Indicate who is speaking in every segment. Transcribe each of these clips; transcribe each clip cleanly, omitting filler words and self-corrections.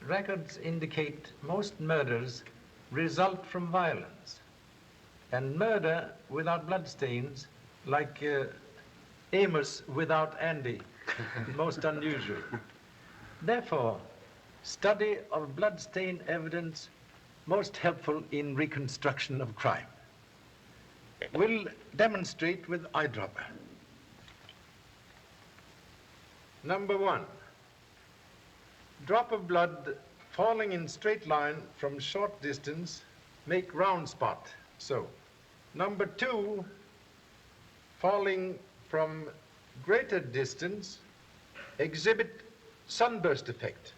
Speaker 1: Records indicate most murders result from violence. And murder without bloodstains, like Amos without Andy, most unusual. Therefore, study of bloodstain evidence most helpful in reconstruction of crime. We'll demonstrate with eyedropper. Number 1. Drop of blood falling in straight line from short distance, make round spot, so. Number 2, falling from greater distance, exhibit sunburst effect.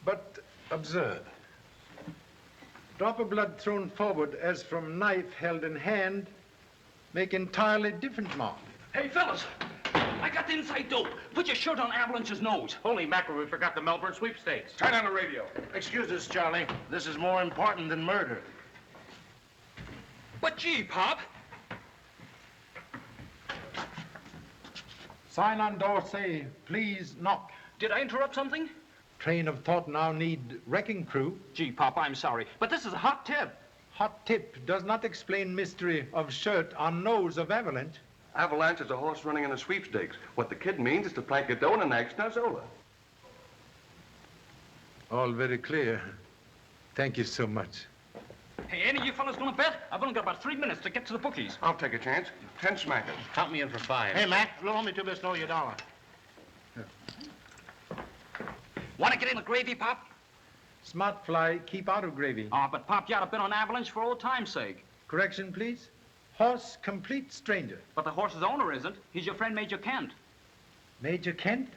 Speaker 1: But observe. Drop of blood thrown forward as from knife held in hand, make entirely different mark.
Speaker 2: Hey, fellas, I got the inside dope. Put your shirt on Avalanche's nose.
Speaker 3: Holy mackerel, we forgot the Melbourne sweepstakes.
Speaker 4: Turn on the radio.
Speaker 3: Excuse us, Charlie. This is more important than murder.
Speaker 2: But gee, Pop.
Speaker 1: Sign on door say, please knock.
Speaker 2: Did I interrupt something?
Speaker 1: Train of thought now need wrecking crew.
Speaker 2: Gee, Pop, I'm sorry, but this is a hot tip.
Speaker 1: Hot tip does not explain mystery of shirt on nose of Avalanche.
Speaker 4: Avalanche is a horse running in a sweepstakes. What the kid means is to plank it down and act Nazola.
Speaker 1: All very clear. Thank you so much.
Speaker 2: Hey, any of you fellas gonna bet? I've only got about 3 minutes to get to the bookies.
Speaker 4: I'll take a chance. 10 smackers.
Speaker 3: Count me in for 5. Hey, Mac, roll me 2 bits below your dollar.
Speaker 2: Want to get in the gravy, Pop?
Speaker 1: Smart fly, keep out of gravy.
Speaker 2: Oh, but Pop, you ought to bet on Avalanche for old time's sake.
Speaker 1: Correction, please. Horse, complete stranger.
Speaker 2: But the horse's owner isn't. He's your friend Major Kent.
Speaker 1: Major Kent?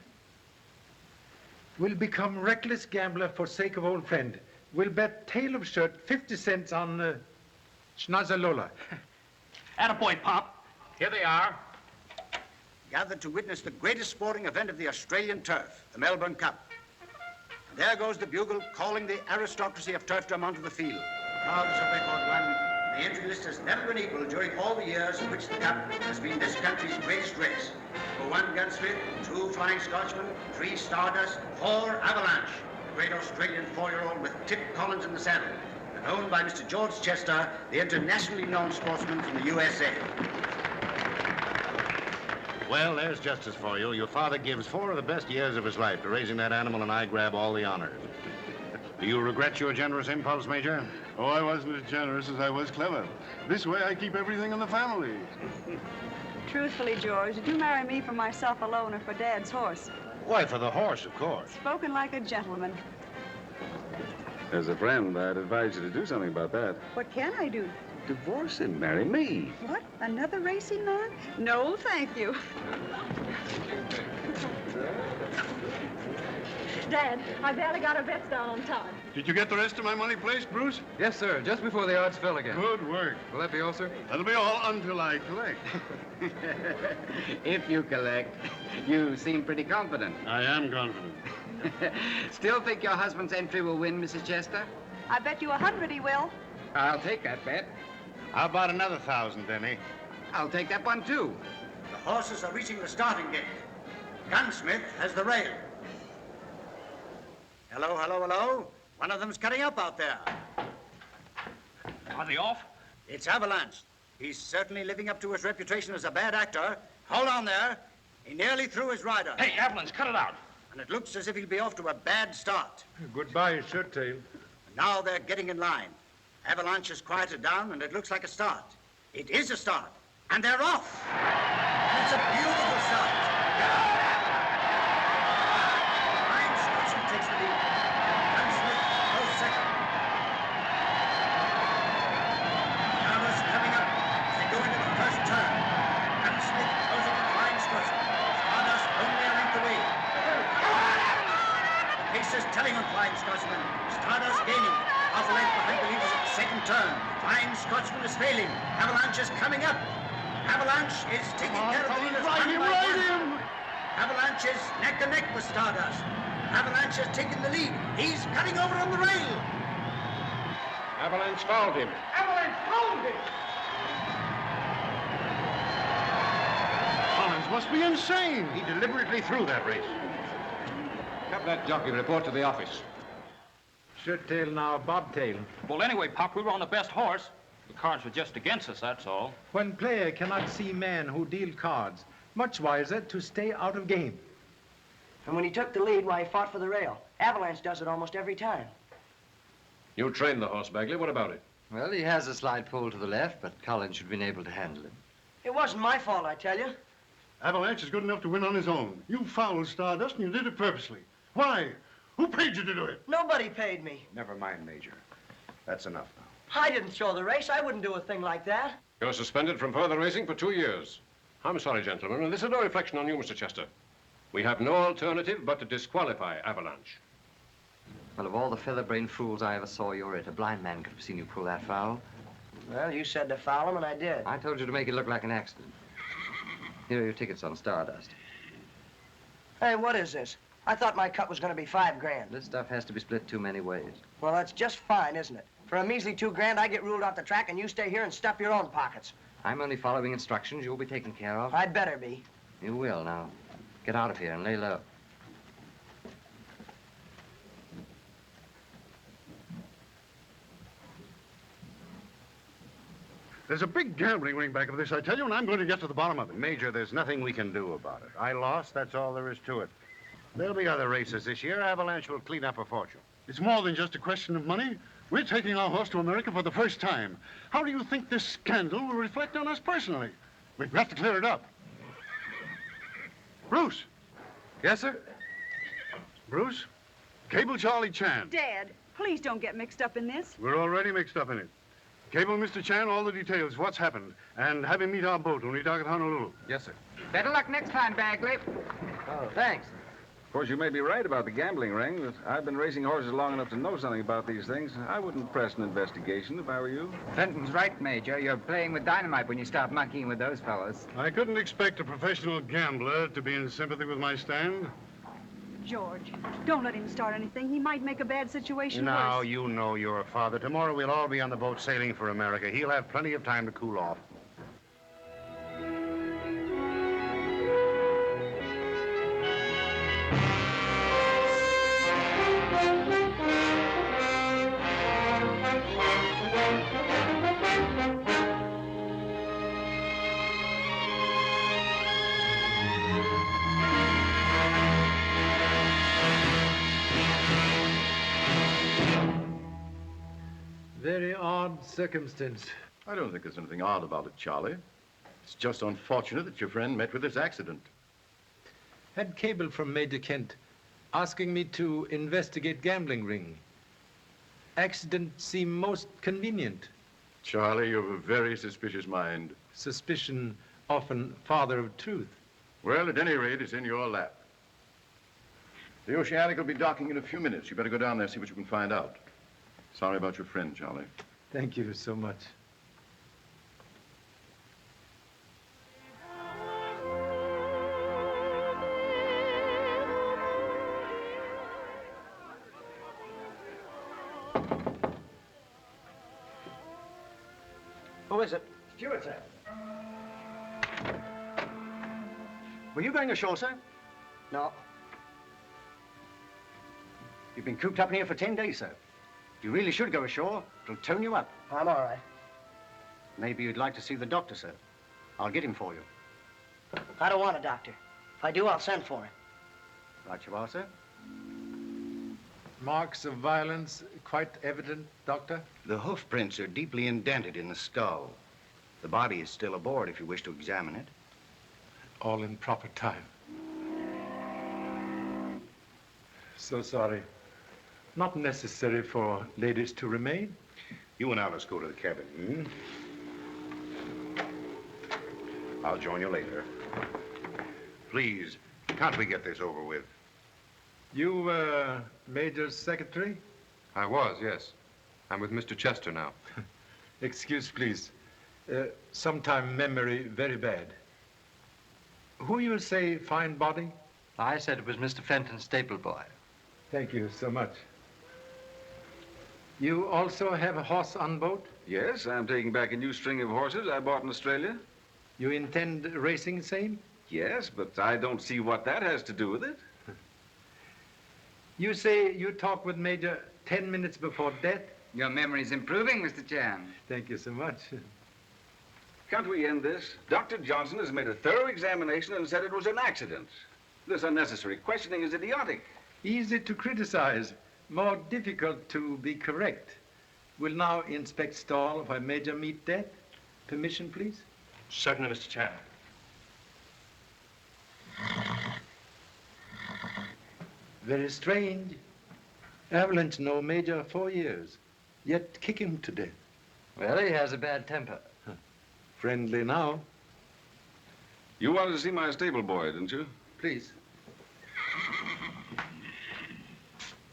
Speaker 1: Will become reckless gambler for sake of old friend. Will bet tail of shirt 50 cents on Schnazzalola.
Speaker 2: Attaboy, Pop.
Speaker 3: Here they are.
Speaker 5: Gathered to witness the greatest sporting event of the Australian turf, the Melbourne Cup. And there goes the bugle calling the aristocracy of turfdom onto the field. Proud as a record one, the entry list has never been equal during all the years in which the Cup has been this country's greatest race. For 1 Gunsmith, 2 Flying Scotchmen, 3 Stardust, 4 Avalanche, the great Australian 4-year-old with Tip Collins in the saddle, and owned by Mr. George Chester, the internationally known sportsman from the USA.
Speaker 3: Well, there's justice for you. Your father gives 4 of the best years of his life to raising that animal, and I grab all the honors. Do you regret your generous impulse, Major?
Speaker 6: Oh, I wasn't as generous as I was clever. This way I keep everything in the family.
Speaker 7: Truthfully, George, did you marry me for myself alone or for Dad's horse?
Speaker 3: Why, for the horse, of course.
Speaker 7: Spoken like a gentleman.
Speaker 6: As a friend, I'd advise you to do something about that.
Speaker 7: What can I do?
Speaker 6: Divorce him, marry me.
Speaker 7: What? Another racing man? No, thank you.
Speaker 8: Dad, I barely got our bets down on time.
Speaker 6: Did you get the rest of my money placed, Bruce?
Speaker 9: Yes, sir. Just before the odds fell again.
Speaker 6: Good work.
Speaker 9: Will that be all, sir?
Speaker 6: That'll be all until I collect.
Speaker 10: If you collect, you seem pretty confident.
Speaker 6: I am confident.
Speaker 10: Still think your husband's entry will win, Mrs. Chester?
Speaker 7: I bet you 100 he will.
Speaker 10: I'll take that bet.
Speaker 3: How about another 1,000, Denny?
Speaker 10: I'll take that one, too.
Speaker 5: The horses are reaching the starting gate. Gunsmith has the rail. Hello, hello, hello. One of them's cutting up out there.
Speaker 2: Are they off?
Speaker 5: It's Avalanche. He's certainly living up to his reputation as a bad actor. Hold on there. He nearly threw his rider.
Speaker 2: Hey, Avalanche, cut it out.
Speaker 5: And it looks as if he'll be off to a bad start.
Speaker 1: Goodbye, shirt tail.
Speaker 5: Now they're getting in line. Avalanche has quieted down, and it looks like a start. It is a start, and they're off. And it's a beautiful start. Flying Scotchman takes the lead. Gunsmith goes second. Carlo's coming up as they go into the first turn. Gunsmith goes into Flying Scotchman. Stardust only a length away. The pace is telling on Flying Scotchman. Stardust gaining. Half a length behind the leaders at the second turn. Flying Scotchman is failing. Avalanche is coming up. Avalanche is taking care of the leaders. Avalanche is neck and neck with Stardust. Avalanche has taken the lead. He's cutting over on the rail.
Speaker 3: Avalanche fouled him.
Speaker 8: Avalanche fouled him!
Speaker 6: Collins must be insane.
Speaker 3: He deliberately threw that race.
Speaker 9: Captain that jockey report to the office.
Speaker 1: Shirt tail now, bobtail.
Speaker 2: Well, anyway, Pop, we were on the best horse. The cards were just against us, that's all.
Speaker 1: When player cannot see man who deal cards, much wiser to stay out of game.
Speaker 11: And when he took the lead, why, he fought for the rail. Avalanche does it almost every time.
Speaker 9: You trained the horse, Bagley. What about it?
Speaker 12: Well, he has a slight pull to the left, but Collins should have been able to handle him.
Speaker 11: It wasn't my fault, I tell you.
Speaker 6: Avalanche is good enough to win on his own. You fouled Stardust, and you did it purposely. Why? Who paid you to do it?
Speaker 11: Nobody paid me.
Speaker 3: Never mind, Major. That's enough now.
Speaker 11: I didn't throw the race. I wouldn't do a thing like that.
Speaker 9: You're suspended from further racing for 2 years. I'm sorry, gentlemen, and this is no reflection on you, Mr. Chester. We have no alternative but to disqualify Avalanche.
Speaker 12: Well, of all the feather-brained fools I ever saw, you're it. A blind man could have seen you pull that foul.
Speaker 11: Well, you said to foul him, and I did.
Speaker 12: I told you to make it look like an accident. Here are your tickets on Stardust.
Speaker 11: Hey, what is this? I thought my cut was going to be $5 grand.
Speaker 12: This stuff has to be split too many ways.
Speaker 11: Well, that's just fine, isn't it? For a measly $2 grand, I get ruled off the track, and you stay here and stuff your own pockets.
Speaker 12: I'm only following instructions. You'll be taken care of.
Speaker 11: I'd better be.
Speaker 12: You will. Now, get out of here and lay low.
Speaker 6: There's a big gambling ring back of this, I tell you, and I'm going to get to the bottom of it.
Speaker 3: Major, there's nothing we can do about it. I lost, that's all there is to it. There'll be other races this year. Avalanche will clean up a fortune.
Speaker 6: It's more than just a question of money. We're taking our horse to America for the first time. How do you think this scandal will reflect on us personally? We've got to clear it up. Bruce.
Speaker 9: Yes, sir?
Speaker 6: Bruce, cable Charlie Chan.
Speaker 7: Dad, please don't get mixed up in this.
Speaker 6: We're already mixed up in it. Cable Mr. Chan all the details, what's happened, and have him meet our boat when we dock at Honolulu.
Speaker 9: Yes, sir.
Speaker 10: Better luck next time, Bagley.
Speaker 12: Oh, thanks.
Speaker 13: Of course, you may be right about the gambling ring, but I've been racing horses long enough to know something about these things. I wouldn't press an investigation if I were you.
Speaker 10: Fenton's right, Major. You're playing with dynamite when you start monkeying with those fellows.
Speaker 6: I couldn't expect a professional gambler to be in sympathy with my stand.
Speaker 7: George, don't let him start anything. He might make a bad situation
Speaker 3: Now,
Speaker 7: worse.
Speaker 3: you know your father. Tomorrow we'll all be on the boat sailing for America. He'll have plenty of time to cool off.
Speaker 1: Very odd circumstance.
Speaker 14: I don't think there's anything odd about it, Charlie. It's just unfortunate that your friend met with this accident.
Speaker 1: Had cable from Major Kent asking me to investigate gambling ring. Accident seemed most convenient.
Speaker 14: Charlie, you have a very suspicious mind.
Speaker 1: Suspicion often father of truth.
Speaker 14: Well, at any rate, it's in your lap. The Oceanic will be docking in a few minutes. You better go down there and see what you can find out. Sorry about your friend, Charlie.
Speaker 1: Thank you so much.
Speaker 5: Who is it? Stewart, sir. Were you going ashore, sir? No. You've been cooped up in here for 10 days, sir. You really should go ashore. It'll tone you up. I'm all right. Maybe you'd like to see the doctor, sir. I'll get him for you.
Speaker 11: I don't want a doctor. If I do, I'll send for him.
Speaker 5: Right you are, sir.
Speaker 1: Marks of violence quite evident, Doctor?
Speaker 5: The hoof prints are deeply indented in the skull. The body is still aboard if you wish to examine it.
Speaker 1: All in proper time. So sorry. Not necessary for ladies to remain.
Speaker 3: You and Alice go to the cabin, hmm? I'll join you later. Please, can't we get this over with?
Speaker 1: You were Major's secretary?
Speaker 9: I was, yes. I'm with Mr. Chester now.
Speaker 1: Excuse, please. Sometime memory very bad. Who you say fine body?
Speaker 12: I said it was Mr. Fenton's staple boy.
Speaker 1: Thank you so much. You also have a horse on boat?
Speaker 13: Yes, I'm taking back a new string of horses I bought in Australia.
Speaker 1: You intend racing same?
Speaker 13: Yes, but I don't see what that has to do with it.
Speaker 1: You say you talked with Major 10 minutes before death?
Speaker 10: Your memory's improving, Mr. Chan.
Speaker 1: Thank you so much.
Speaker 13: Can't we end this? Dr. Johnson has made a thorough examination and said it was an accident. This unnecessary questioning is idiotic.
Speaker 1: Easy to criticize, more difficult to be correct. We'll now inspect stall where Major meet death. Permission, please?
Speaker 9: Certainly, Mr. Chan.
Speaker 1: Very strange. Avalanche know Major 4 years, yet kick him to death.
Speaker 12: Well, he has a bad temper.
Speaker 1: Friendly now.
Speaker 13: You wanted to see my stable boy, didn't you?
Speaker 1: Please.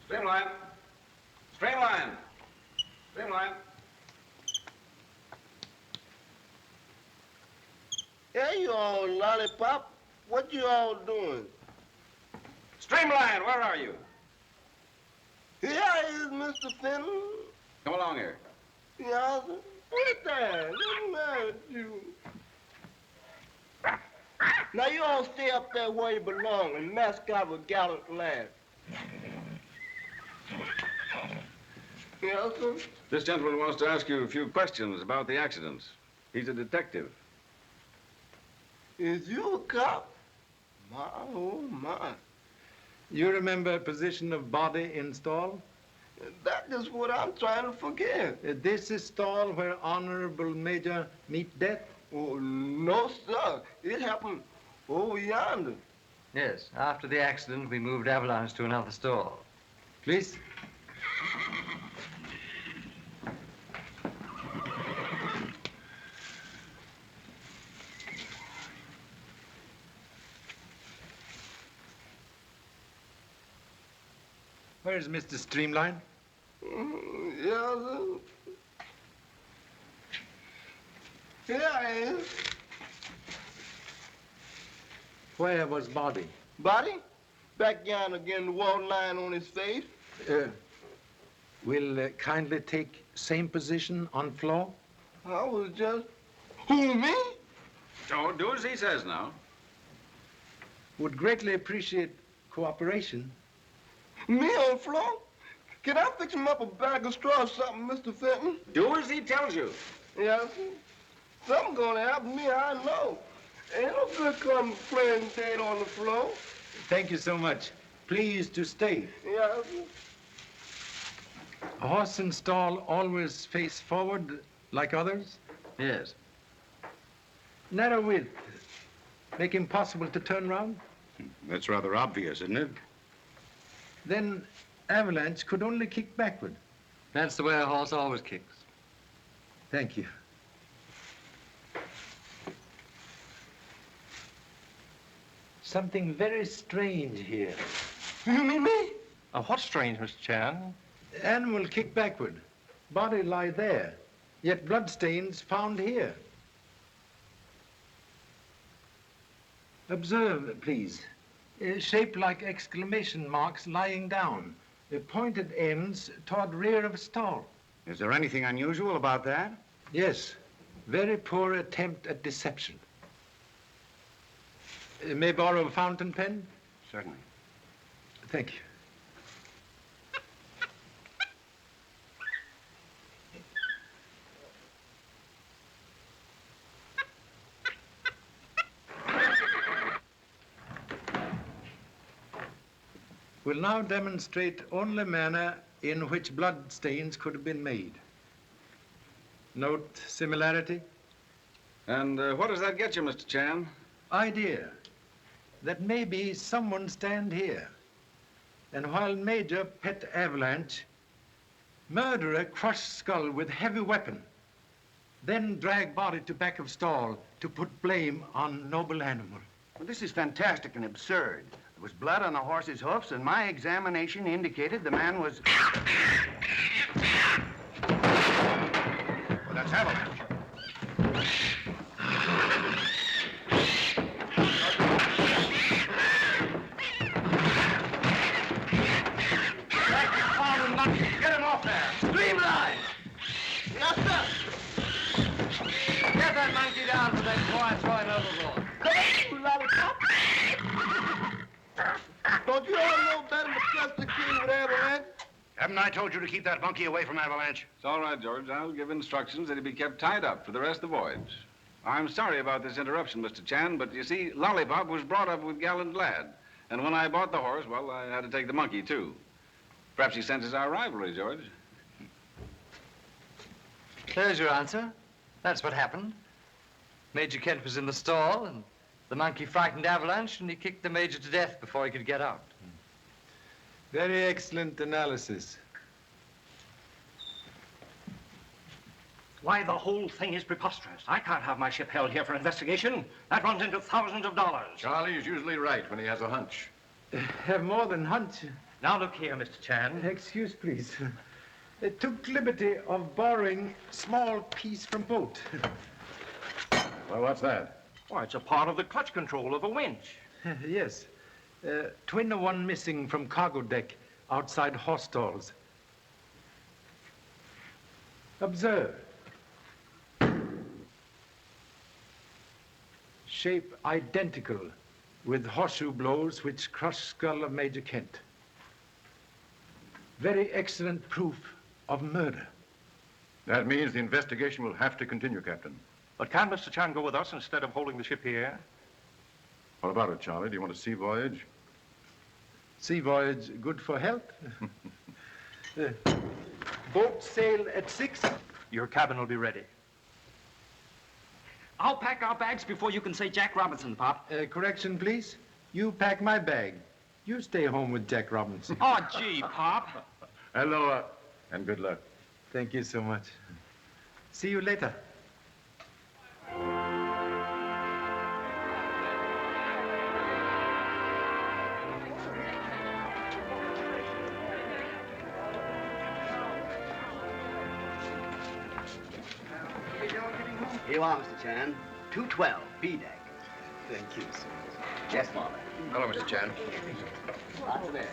Speaker 13: Streamline. Streamline. Streamline.
Speaker 15: Hey, you all lollipop. What you all doing?
Speaker 13: Streamline, where are you?
Speaker 15: Here is Mr. Fenton.
Speaker 13: Come along here.
Speaker 15: Yeah, wait there. Let me marry you. Now you all stay up there where you belong and mask out with gallant laugh. Yes, sir?
Speaker 13: This gentleman wants to ask you a few questions about the accidents. He's a detective.
Speaker 15: Is you a cop? My, oh, my.
Speaker 1: You remember position of body in stall?
Speaker 15: That is what I'm trying to forget.
Speaker 1: This is stall where Honorable Major meet death?
Speaker 15: Oh, no, sir. It happened over yonder.
Speaker 12: Yes, after the accident, we moved Avalanche to another stall.
Speaker 1: Please. Where's Mr. Streamline?
Speaker 15: Yeah, sir. Here I am.
Speaker 1: Where was body?
Speaker 15: Body? Back yonder again, the wall line on his face.
Speaker 1: Will kindly take same position on floor?
Speaker 15: I was just... Who, me?
Speaker 13: Oh, do as he says now.
Speaker 1: Would greatly appreciate cooperation.
Speaker 15: Me on floor? Can I fix him up a bag of straw or something, Mr. Fenton?
Speaker 13: Do as he tells you.
Speaker 15: Yes, sir. Something's gonna happen to me, I know. Ain't no good come playing dead on the floor.
Speaker 1: Thank you so much. Please to stay.
Speaker 15: Yes, sir.
Speaker 1: A horse and stall always face forward like others?
Speaker 12: Yes.
Speaker 1: Narrow width. Make impossible to turn round?
Speaker 3: That's rather obvious, isn't it?
Speaker 1: Then Avalanche could only kick backward.
Speaker 12: That's the way a horse always kicks.
Speaker 1: Thank you. Something very strange here.
Speaker 15: You mean me?
Speaker 9: What's strange, Mr. Chan?
Speaker 1: Animal kick backward. Body lie there. Yet bloodstains found here. Observe, please. Shaped like exclamation marks lying down. Pointed ends toward rear of stall.
Speaker 3: Is there anything unusual about that?
Speaker 1: Yes. Very poor attempt at deception. May borrow a fountain pen?
Speaker 3: Certainly.
Speaker 1: Thank you. We'll now demonstrate only manner in which blood stains could have been made. Note similarity?
Speaker 13: And what does that get you, Mr. Chan?
Speaker 1: Idea that maybe someone stand here, and while Major pet Avalanche, murderer crush skull with heavy weapon, then drag body to back of stall to put blame on noble animal.
Speaker 16: Well, this is fantastic and absurd. There was blood on the horse's hoofs, and my examination indicated the man was...
Speaker 3: Well, that's Avalanche.
Speaker 15: Get him off there! Streamline! Yes, sir!
Speaker 12: Get that monkey down for that before I throw him overboard.
Speaker 15: Come on, you lollipop! Don't you all know better than to press the king
Speaker 3: Haven't I told you to keep that monkey away from Avalanche?
Speaker 13: It's all right, George. I'll give instructions that he be kept tied up for the rest of the voyage. I'm sorry about this interruption, Mr. Chan, but you see, Lollipop was brought up with Gallant Lad. And when I bought the horse, well, I had to take the monkey, too. Perhaps he senses our rivalry, George.
Speaker 12: There's your answer. That's what happened. Major Kent was in the stall, and the monkey frightened Avalanche, and he kicked the Major to death before he could get out.
Speaker 1: Very excellent analysis.
Speaker 17: Why, the whole thing is preposterous. I can't have my ship held here for investigation. That runs into thousands of dollars.
Speaker 14: Charlie is usually right when he has a hunch.
Speaker 1: Have more than hunch.
Speaker 17: Now look here, Mr. Chan.
Speaker 1: Excuse, please. They took liberty of borrowing small piece from boat.
Speaker 14: Well, what's that?
Speaker 17: Why, it's a part of the clutch control of a winch.
Speaker 1: Yes. Twin of one missing from cargo deck outside horse stalls. Observe. Shape identical with horseshoe blows which crushed skull of Major Kent. Very excellent proof of murder.
Speaker 14: That means the investigation will have to continue, Captain.
Speaker 17: But can Mr. Chan go with us instead of holding the ship here?
Speaker 14: What about it, Charlie? Do you want a sea voyage?
Speaker 1: Sea voyage good for health? Boat sail at 6.
Speaker 17: Your cabin will be ready.
Speaker 2: I'll pack our bags before you can say Jack Robinson, Pop.
Speaker 1: Correction, please. You pack my bag. You stay home with Jack Robinson.
Speaker 2: Oh, gee, Pop.
Speaker 14: Hello, and good luck.
Speaker 1: Thank you so much. See you later.
Speaker 5: Here you are, Mr. Chan. 212, B deck.
Speaker 1: Thank you, sir.
Speaker 5: Yes, Father.
Speaker 14: Hello, Mr. Chan.
Speaker 5: Right there.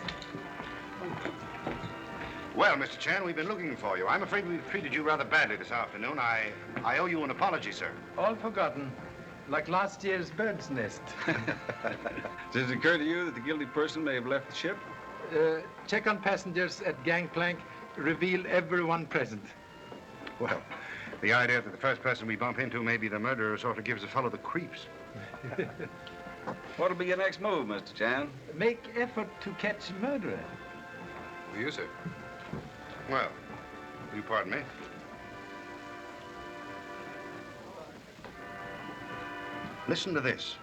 Speaker 3: Well, Mr. Chan, we've been looking for you. I'm afraid we've treated you rather badly this afternoon. I owe you an apology, sir.
Speaker 1: All forgotten. Like last year's bird's nest.
Speaker 13: Does it occur to you that the guilty person may have left the ship?
Speaker 1: Check on passengers at gangplank. Reveal everyone present.
Speaker 3: Well, the idea that the first person we bump into may be the murderer sort of gives a fellow the creeps.
Speaker 13: What'll be your next move, Mr. Chan?
Speaker 1: Make effort to catch murderer.
Speaker 3: Will you, sir? Well, will you pardon me? Listen to this.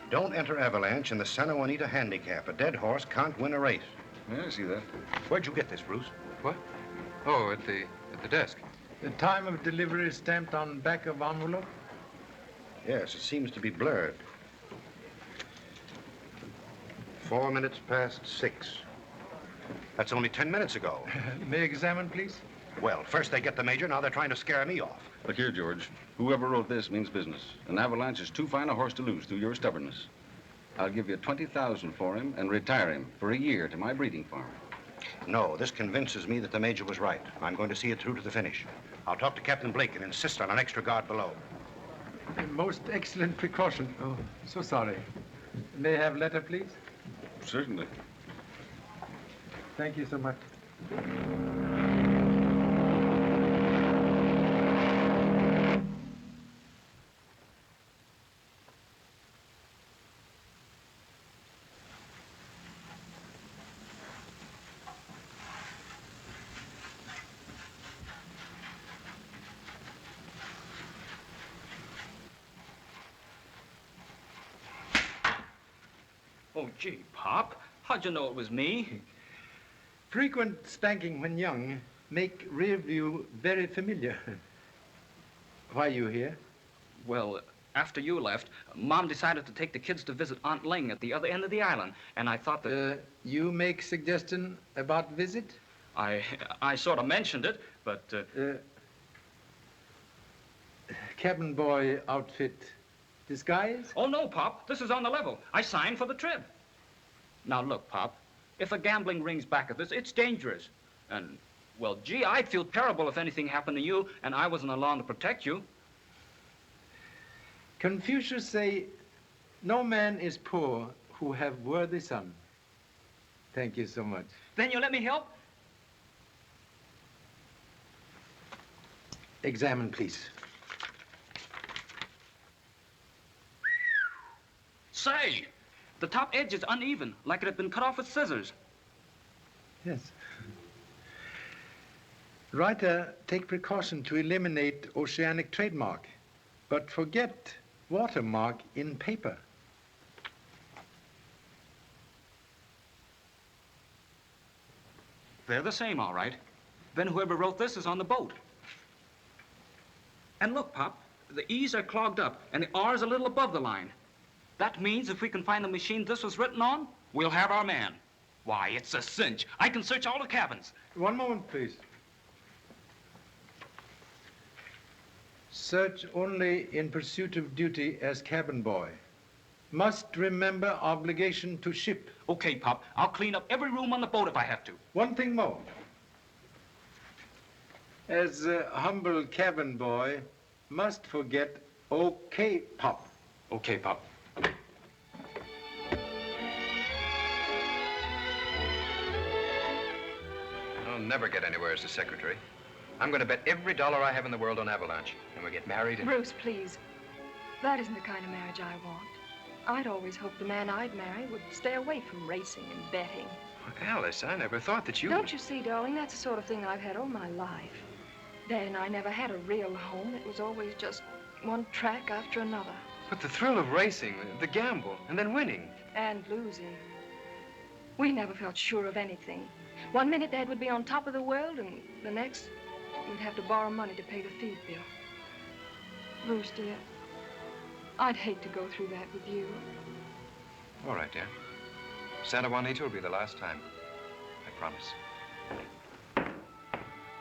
Speaker 3: Don't enter Avalanche in the Santa Juanita handicap. A dead horse can't win a race.
Speaker 13: Yeah, I see that.
Speaker 3: Where'd you get this, Bruce?
Speaker 18: What? Oh, at the desk.
Speaker 1: The time of delivery is stamped on back of envelope?
Speaker 3: Yes, it seems to be blurred. 4 minutes past 6. That's only 10 minutes ago.
Speaker 1: May I examine, please?
Speaker 3: Well, first they get the major, now they're trying to scare me off.
Speaker 13: Look here, George. Whoever wrote this means business. An Avalanche is too fine a horse to lose through your stubbornness. I'll give you $20,000 for him and retire him for a year to my breeding farm.
Speaker 3: No, this convinces me that the major was right. I'm going to see it through to the finish. I'll talk to Captain Blake and insist on an extra guard below.
Speaker 1: A most excellent precaution. Oh, so sorry. May I have letter, please?
Speaker 13: Certainly.
Speaker 1: Thank you so much.
Speaker 2: Oh, gee, Pop. How'd you know it was me?
Speaker 1: Frequent spanking when young make rear view very familiar. Why are you here?
Speaker 2: Well, after you left, Mom decided to take the kids to visit Aunt Ling at the other end of the island, and I thought that...
Speaker 1: you make suggestion about visit?
Speaker 2: I sort of mentioned it, but...
Speaker 1: Cabin boy outfit disguise?
Speaker 2: Oh, no, Pop. This is on the level. I signed for the trip. Now, look, Pop. If a gambling ring's back of this, it's dangerous. And, well, gee, I'd feel terrible if anything happened to you and I wasn't along to protect you.
Speaker 1: Confucius say, no man is poor who have worthy son. Thank you so much.
Speaker 2: Then you let me help?
Speaker 1: Examine, please.
Speaker 2: Say, the top edge is uneven, like it had been cut off with scissors.
Speaker 1: Yes. Writer, take precaution to eliminate oceanic trademark, but forget watermark in paper.
Speaker 2: They're the same, all right. Then whoever wrote this is on the boat. And look, Pop, the E's are clogged up, and the R's a little above the line. That means if we can find the machine this was written on, we'll have our man. Why, it's a cinch. I can search all the cabins.
Speaker 1: One moment, please. Search only in pursuit of duty as cabin boy. Must remember obligation to ship.
Speaker 2: Okay, Pop. I'll clean up every room on the boat if I have to.
Speaker 1: One thing more. As a humble cabin boy, must forget okay, Pop.
Speaker 2: Okay, Pop.
Speaker 18: I'll never get anywhere as a secretary. I'm going to bet every dollar I have in the world on Avalanche. And we get married and...
Speaker 8: Bruce, please. That isn't the kind of marriage I want. I'd always hoped the man I'd marry would stay away from racing and betting.
Speaker 18: Alice, I never thought that you...
Speaker 8: Don't you see, darling, that's the sort of thing I've had all my life. Dad and I never had a real home. It was always just one track after another.
Speaker 18: But the thrill of racing, the gamble, and then winning.
Speaker 8: And losing. We never felt sure of anything. One minute Dad would be on top of the world, and the next we'd have to borrow money to pay the feed bill. Bruce, dear, I'd hate to go through that with you.
Speaker 18: All right, dear. Santa Juanita will be the last time. I promise.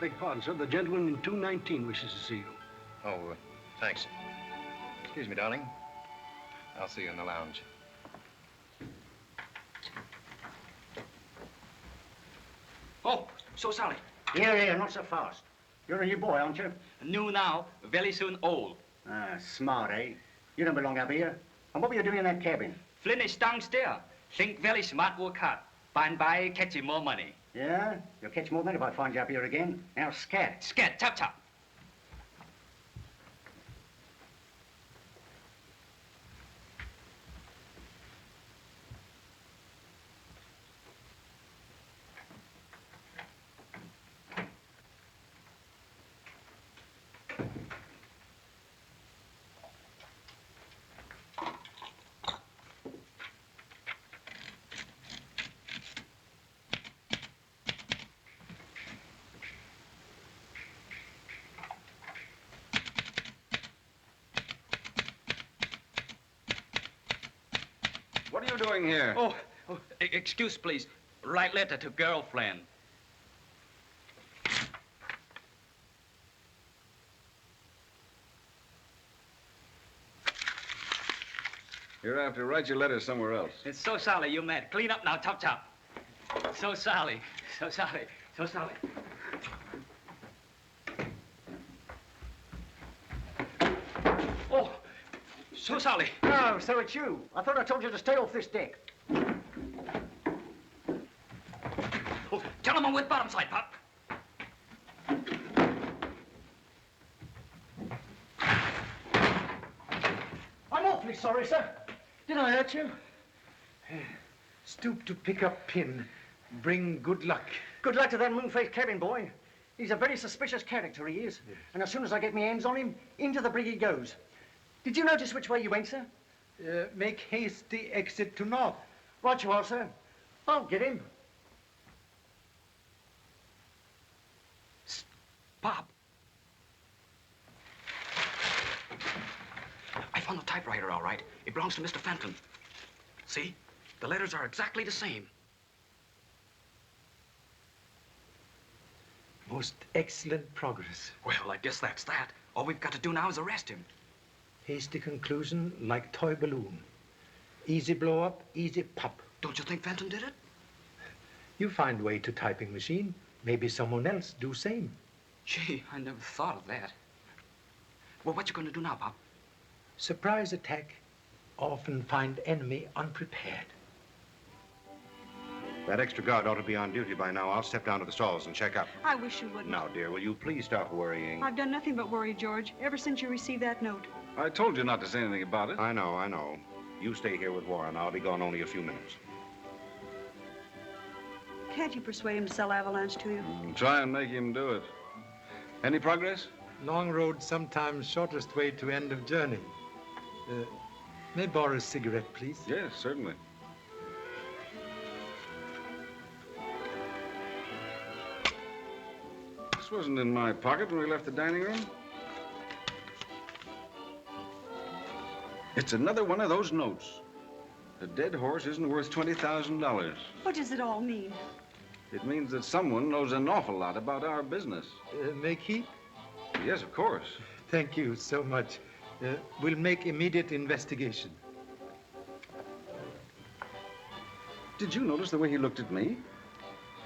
Speaker 17: Beg pardon, sir. The gentleman in 219 wishes to see you.
Speaker 18: Oh, thanks. Excuse me, darling. I'll see you in the lounge.
Speaker 2: Oh, so sorry.
Speaker 5: Here, not so fast. You're a new boy, aren't you?
Speaker 2: New now, very soon old.
Speaker 5: Ah, smart, eh? You don't belong up here. And what were you doing in that cabin?
Speaker 2: Finish downstairs. Think very smart work hard. By and by, catching more money.
Speaker 5: Yeah? You'll catch more than if I find you up here again. Now, scat.
Speaker 2: Scat, tap, tap.
Speaker 13: What are you doing here?
Speaker 2: Oh, excuse, please. Write letter to girlfriend.
Speaker 13: You're after write your letter somewhere else.
Speaker 2: It's so sorry you mad. Clean up now, chop chop. So sorry, so sorry, so sorry. Oh, so sorry.
Speaker 5: Oh, so it's you. I thought I told you to stay off this deck.
Speaker 2: Oh, tell him I went bottom side, Pop.
Speaker 5: I'm awfully sorry, sir. Did I hurt you?
Speaker 1: Stoop to pick up pin. Bring good luck.
Speaker 5: Good luck to that moon-faced cabin boy. He's a very suspicious character, he is. Yes. And as soon as I get my hands on him, into the brig he goes. Did you notice which way you went, sir?
Speaker 1: Make hasty exit to north.
Speaker 5: Right you are, sir. I'll get him.
Speaker 2: Bob. I found the typewriter, all right. It belongs to Mr. Fenton. See? The letters are exactly the same.
Speaker 1: Most excellent progress.
Speaker 2: Well, I guess that's that. All we've got to do now is arrest him.
Speaker 1: Hasty conclusion like toy balloon. Easy blow up, easy pop.
Speaker 2: Don't you think Fenton did it?
Speaker 1: You find way to typing machine. Maybe someone else do same.
Speaker 2: Gee, I never thought of that. Well, what you gonna do now, Pop?
Speaker 1: Surprise attack often find enemy unprepared.
Speaker 3: That extra guard ought to be on duty by now. I'll step down to the stalls and check up.
Speaker 7: I wish you wouldn't.
Speaker 3: Now, dear, will you please stop worrying?
Speaker 7: I've done nothing but worry, George, ever since you received that note.
Speaker 13: I told you not to say anything about it.
Speaker 3: I know. You stay here with Warren. I'll be gone only a few minutes.
Speaker 7: Can't you persuade him to sell Avalanche to you?
Speaker 13: Try and make him do it. Any progress?
Speaker 1: Long road, sometimes shortest way to end of journey. May I borrow a cigarette, please?
Speaker 13: Yes, certainly. This wasn't in my pocket when we left the dining room. It's another one of those notes. A dead horse isn't worth $20,000.
Speaker 7: What does it all mean?
Speaker 13: It means that someone knows an awful lot about our business.
Speaker 1: Make he?
Speaker 13: Yes, of course.
Speaker 1: Thank you so much. We'll make immediate investigation.
Speaker 13: Did you notice the way he looked at me?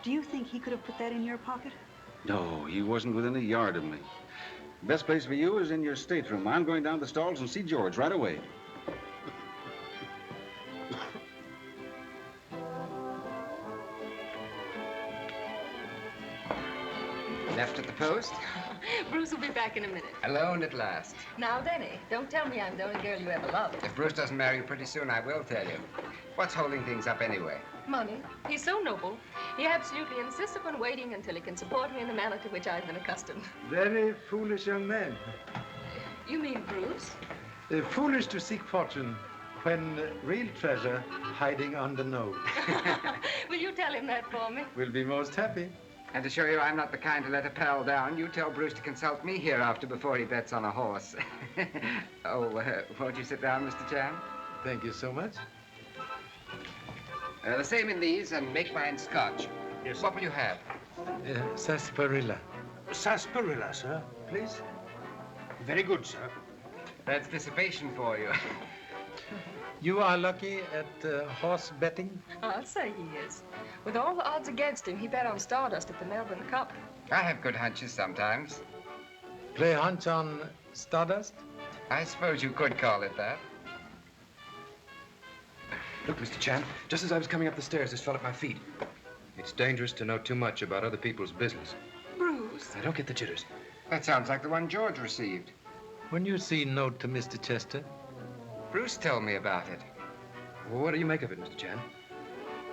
Speaker 7: Do you think he could have put that in your pocket?
Speaker 13: No, he wasn't within a yard of me. Best place for you is in your stateroom. I'm going down the stalls and see George right away.
Speaker 10: Left at the post?
Speaker 8: Bruce will be back in a minute.
Speaker 10: Alone at last.
Speaker 8: Now, Denny, don't tell me I'm the only girl you ever loved.
Speaker 10: If Bruce doesn't marry you pretty soon, I will tell you. What's holding things up anyway?
Speaker 8: Money. He's so noble. He absolutely insists upon waiting until he can support me in the manner to which I've been accustomed.
Speaker 1: Very foolish young man.
Speaker 8: You mean Bruce?
Speaker 1: Foolish to seek fortune when real treasure hiding on the nose.
Speaker 8: Will you tell him that for me?
Speaker 1: We'll be most happy.
Speaker 10: And to show you I'm not the kind to let a pal down, you tell Bruce to consult me hereafter before he bets on a horse. Won't you sit down, Mr. Chan?
Speaker 1: Thank you so much.
Speaker 10: The same in these, and make mine scotch.
Speaker 6: Yes.
Speaker 10: What will you have?
Speaker 1: Sarsaparilla.
Speaker 17: Sarsaparilla, sir, please. Very good, sir.
Speaker 10: That's dissipation for you.
Speaker 1: You are lucky at horse betting?
Speaker 8: I'll say he is. With all the odds against him, he bet on Stardust at the Melbourne Cup.
Speaker 10: I have good hunches sometimes.
Speaker 1: Play hunch on Stardust?
Speaker 10: I suppose you could call it that.
Speaker 18: Look, Mr. Chan, just as I was coming up the stairs, this fell at my feet. It's dangerous to know too much about other people's business.
Speaker 8: Bruce.
Speaker 18: I don't get the jitters.
Speaker 10: That sounds like the one George received.
Speaker 1: When you see note to Mr. Chester?
Speaker 10: Bruce told me about it.
Speaker 18: Well, what do you make of it, Mr. Chan?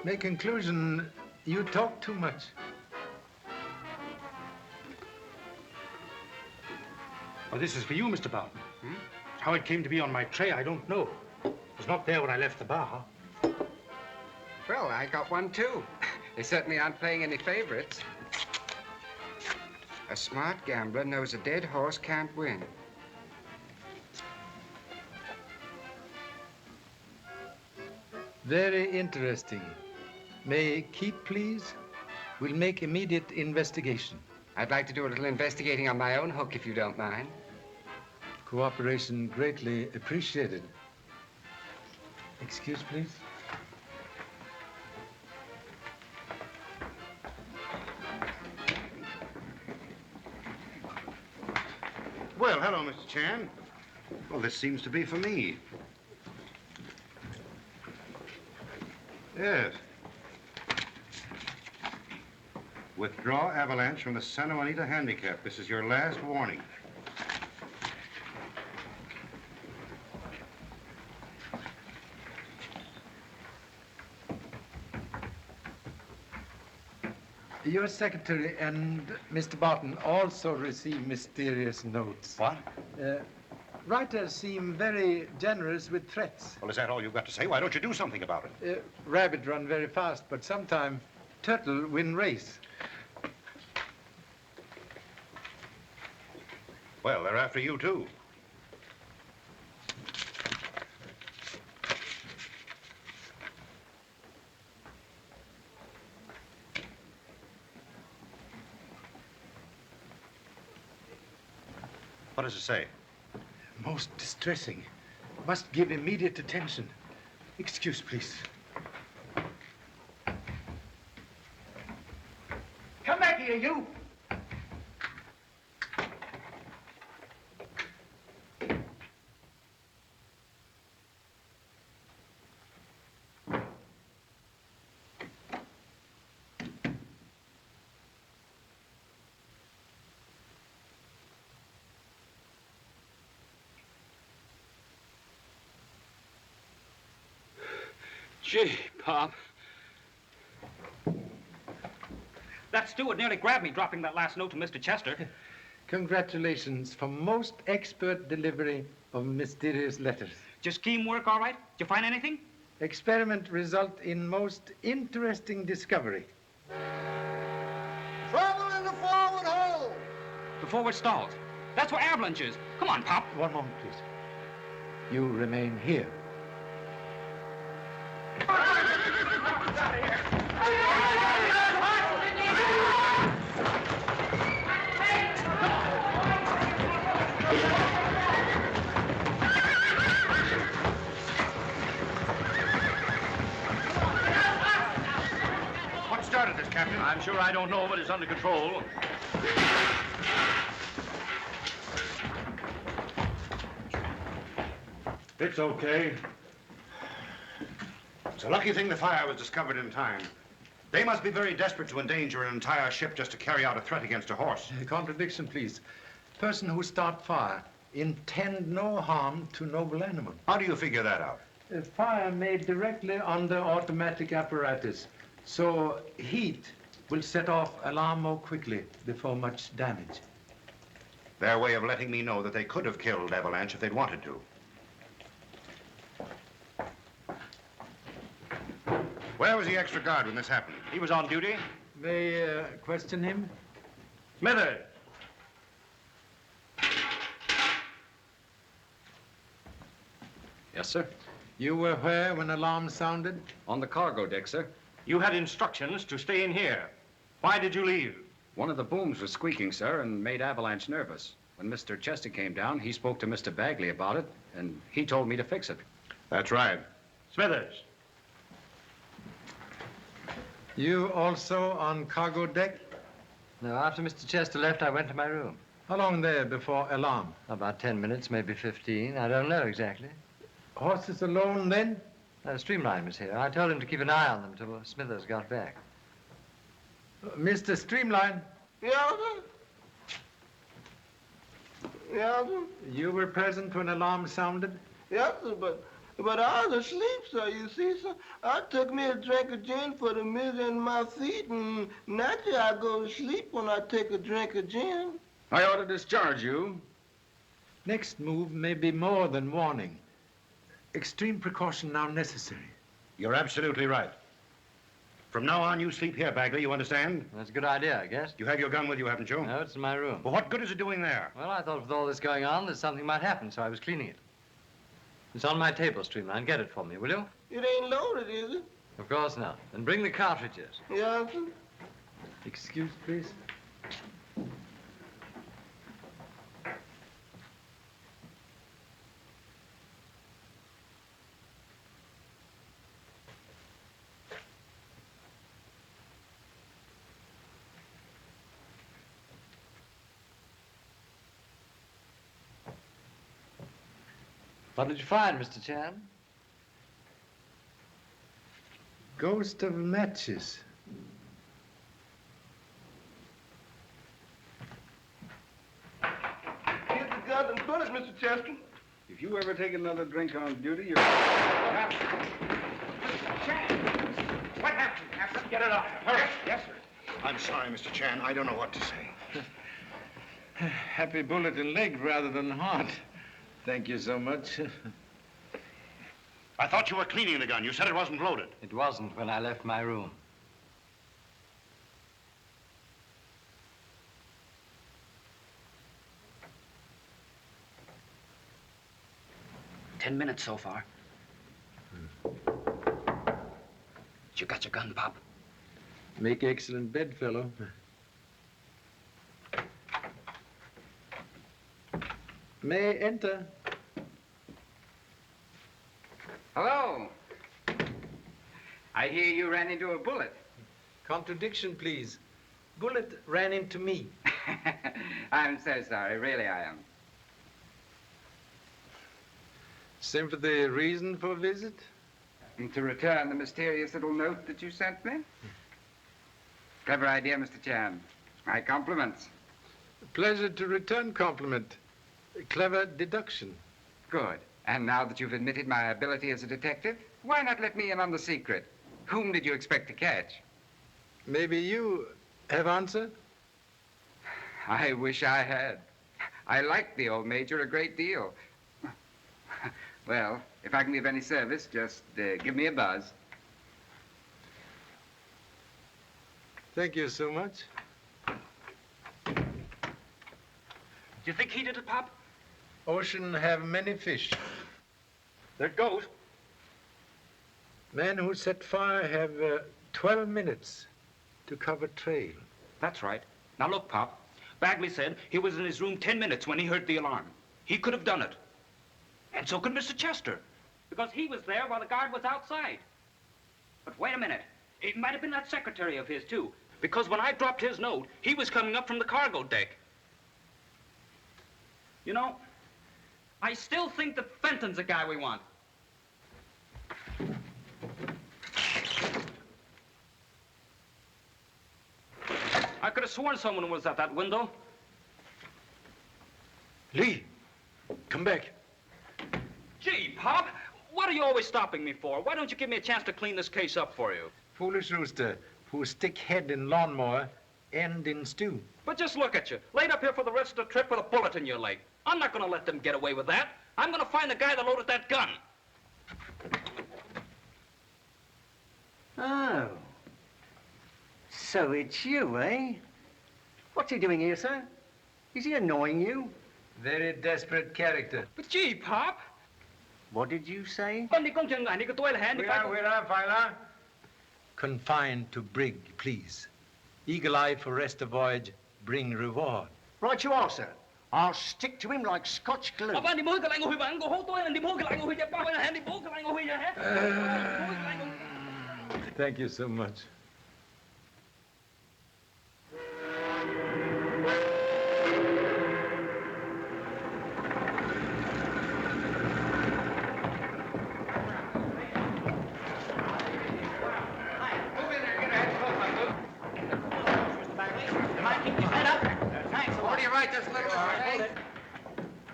Speaker 1: My conclusion, you talk too much.
Speaker 17: Well, this is for you, Mr. Barton. How it came to be on my tray, I don't know. It was not there when I left the bar.
Speaker 10: Well, I got one, too. They certainly aren't playing any favorites. A smart gambler knows a dead horse can't win.
Speaker 1: Very interesting. May keep, please? We'll make immediate investigation.
Speaker 10: I'd like to do a little investigating on my own hook, if you don't mind.
Speaker 1: Cooperation greatly appreciated. Excuse, please.
Speaker 3: Well, hello, Mr. Chan. Well, this seems to be for me. Yes. Withdraw Avalanche from the Santa Juanita Handicap. This is your last warning.
Speaker 1: Your secretary and Mr. Barton also receive mysterious notes.
Speaker 3: What?
Speaker 1: Writers seem very generous with threats.
Speaker 3: Well, is that all you've got to say? Why don't you do something about it?
Speaker 1: Rabbit run very fast, but sometime turtle win race.
Speaker 3: Well, they're after you, too. What does it say?
Speaker 1: Most distressing. Must give immediate attention. Excuse, please.
Speaker 17: Come back here, you!
Speaker 2: Gee, Pop. That steward nearly grabbed me dropping that last note to Mr. Chester.
Speaker 1: Congratulations for most expert delivery of mysterious letters.
Speaker 2: Your scheme work all right? Did you find anything?
Speaker 1: Experiment result in most interesting discovery.
Speaker 15: Trouble in the forward hold.
Speaker 2: The forward stalls. That's where Avalanche is. Come on, Pop.
Speaker 1: One moment, please. You remain here.
Speaker 3: What started this, Captain?
Speaker 9: I'm sure I don't know, but it's under control.
Speaker 3: It's okay. It's a lucky thing the fire was discovered in time. They must be very desperate to endanger an entire ship just to carry out a threat against a horse.
Speaker 1: Contradiction, please. Person who start fire intend no harm to noble animal.
Speaker 3: How do you figure that out?
Speaker 1: Fire made directly under automatic apparatus, so heat will set off alarm more quickly before much damage.
Speaker 3: Their way of letting me know that they could have killed Avalanche if they'd wanted to. Where was the extra guard when this happened?
Speaker 9: He was on duty.
Speaker 1: May question him?
Speaker 9: Smithers.
Speaker 2: Yes, sir.
Speaker 1: You were where when alarm sounded?
Speaker 2: On the cargo deck, sir.
Speaker 17: You had instructions to stay in here. Why did you leave?
Speaker 2: One of the booms was squeaking, sir, and made Avalanche nervous. When Mr. Chester came down, he spoke to Mr. Bagley about it, and he told me to fix it.
Speaker 3: That's right.
Speaker 17: Smithers.
Speaker 1: You also on cargo deck?
Speaker 12: No, after Mr. Chester left, I went to my room.
Speaker 1: How long there before alarm?
Speaker 12: About 10 minutes, maybe 15. I don't know exactly.
Speaker 1: Horses alone then?
Speaker 12: Streamline was here. I told him to keep an eye on them till Smithers got back.
Speaker 1: Mr. Streamline?
Speaker 15: Yeah, sir. Yeah, sir.
Speaker 1: You were present when alarm sounded?
Speaker 15: Yeah, sir, but I was asleep, sir. You see, sir, I took me a drink of gin for the misery in my feet, and naturally I go to sleep when I take a drink of gin.
Speaker 13: I ought to discharge you.
Speaker 1: Next move may be more than warning. Extreme precaution now necessary.
Speaker 3: You're absolutely right. From now on, you sleep here, Bagley, you understand?
Speaker 12: That's a good idea, I guess.
Speaker 3: You have your gun with you, haven't you?
Speaker 12: No, it's in my room.
Speaker 3: Well, what good is it doing there?
Speaker 12: Well, I thought with all this going on, that something might happen, so I was cleaning it. It's on my table, Streamline. Get it for me, will you?
Speaker 15: It ain't loaded, is it?
Speaker 12: Of course not. Then bring the cartridges.
Speaker 15: Yeah, sir.
Speaker 1: Excuse, please.
Speaker 12: What did you find, Mr. Chan?
Speaker 1: Ghost of matches.
Speaker 15: Here's the gun and bullets, Mr. Chester.
Speaker 13: If you ever take another drink on duty, you're...
Speaker 17: What happened, Captain? Get it off. Hurry. Yes, sir.
Speaker 3: I'm sorry, Mr. Chan. I don't know what to say.
Speaker 1: Happy bullet in leg rather than heart. Thank you so much.
Speaker 3: I thought you were cleaning the gun. You said it wasn't loaded.
Speaker 12: It wasn't when I left my room.
Speaker 2: $10 minutes so far. You got your gun, Pop?
Speaker 1: Make excellent bedfellow. May enter.
Speaker 10: Hello. I hear you ran into a bullet.
Speaker 1: Contradiction, please. Bullet ran into me.
Speaker 10: I'm so sorry. Really, I am.
Speaker 1: Sympathy reason for visit?
Speaker 10: And to return the mysterious little note that you sent me? Clever idea, Mr. Chan. My compliments.
Speaker 1: Pleasure to return compliment. Clever deduction.
Speaker 10: Good. And now that you've admitted my ability as a detective, why not let me in on the secret? Whom did you expect to catch?
Speaker 1: Maybe you have answered?
Speaker 10: I wish I had. I like the old Major a great deal. Well, if I can be of any service, just give me a buzz.
Speaker 1: Thank you so much.
Speaker 2: Do you think he did it, Pop?
Speaker 1: Ocean have many fish.
Speaker 2: There it goes.
Speaker 1: Men who set fire have 12 minutes to cover trail.
Speaker 2: That's right. Now look, Pop. Bagley said he was in his room 10 minutes when he heard the alarm. He could have done it. And so could Mr. Chester, because he was there while the guard was outside. But wait a minute. It might have been that secretary of his, too, because when I dropped his note, he was coming up from the cargo deck. You know, I still think that Fenton's the guy we want. I could have sworn someone was at that window.
Speaker 1: Lee, come back.
Speaker 2: Gee, Pop, what are you always stopping me for? Why don't you give me a chance to clean this case up for you?
Speaker 1: Foolish rooster who stick head in lawnmower, end in stew.
Speaker 2: But just look at you, laid up here for the rest of the trip with a bullet in your leg. I'm not going to let them get away with that. I'm going to find the guy that loaded that gun.
Speaker 11: Oh. So it's you, eh? What's he doing here, sir? Is he annoying you?
Speaker 1: Very desperate character.
Speaker 2: But gee, Pop.
Speaker 11: What did you say?
Speaker 1: Where are, Fila? Confined to brig, please. Eagle eye for rest of voyage, bring reward.
Speaker 11: Right you are, sir. I'll stick to him like Scotch glue.
Speaker 1: Thank you so much.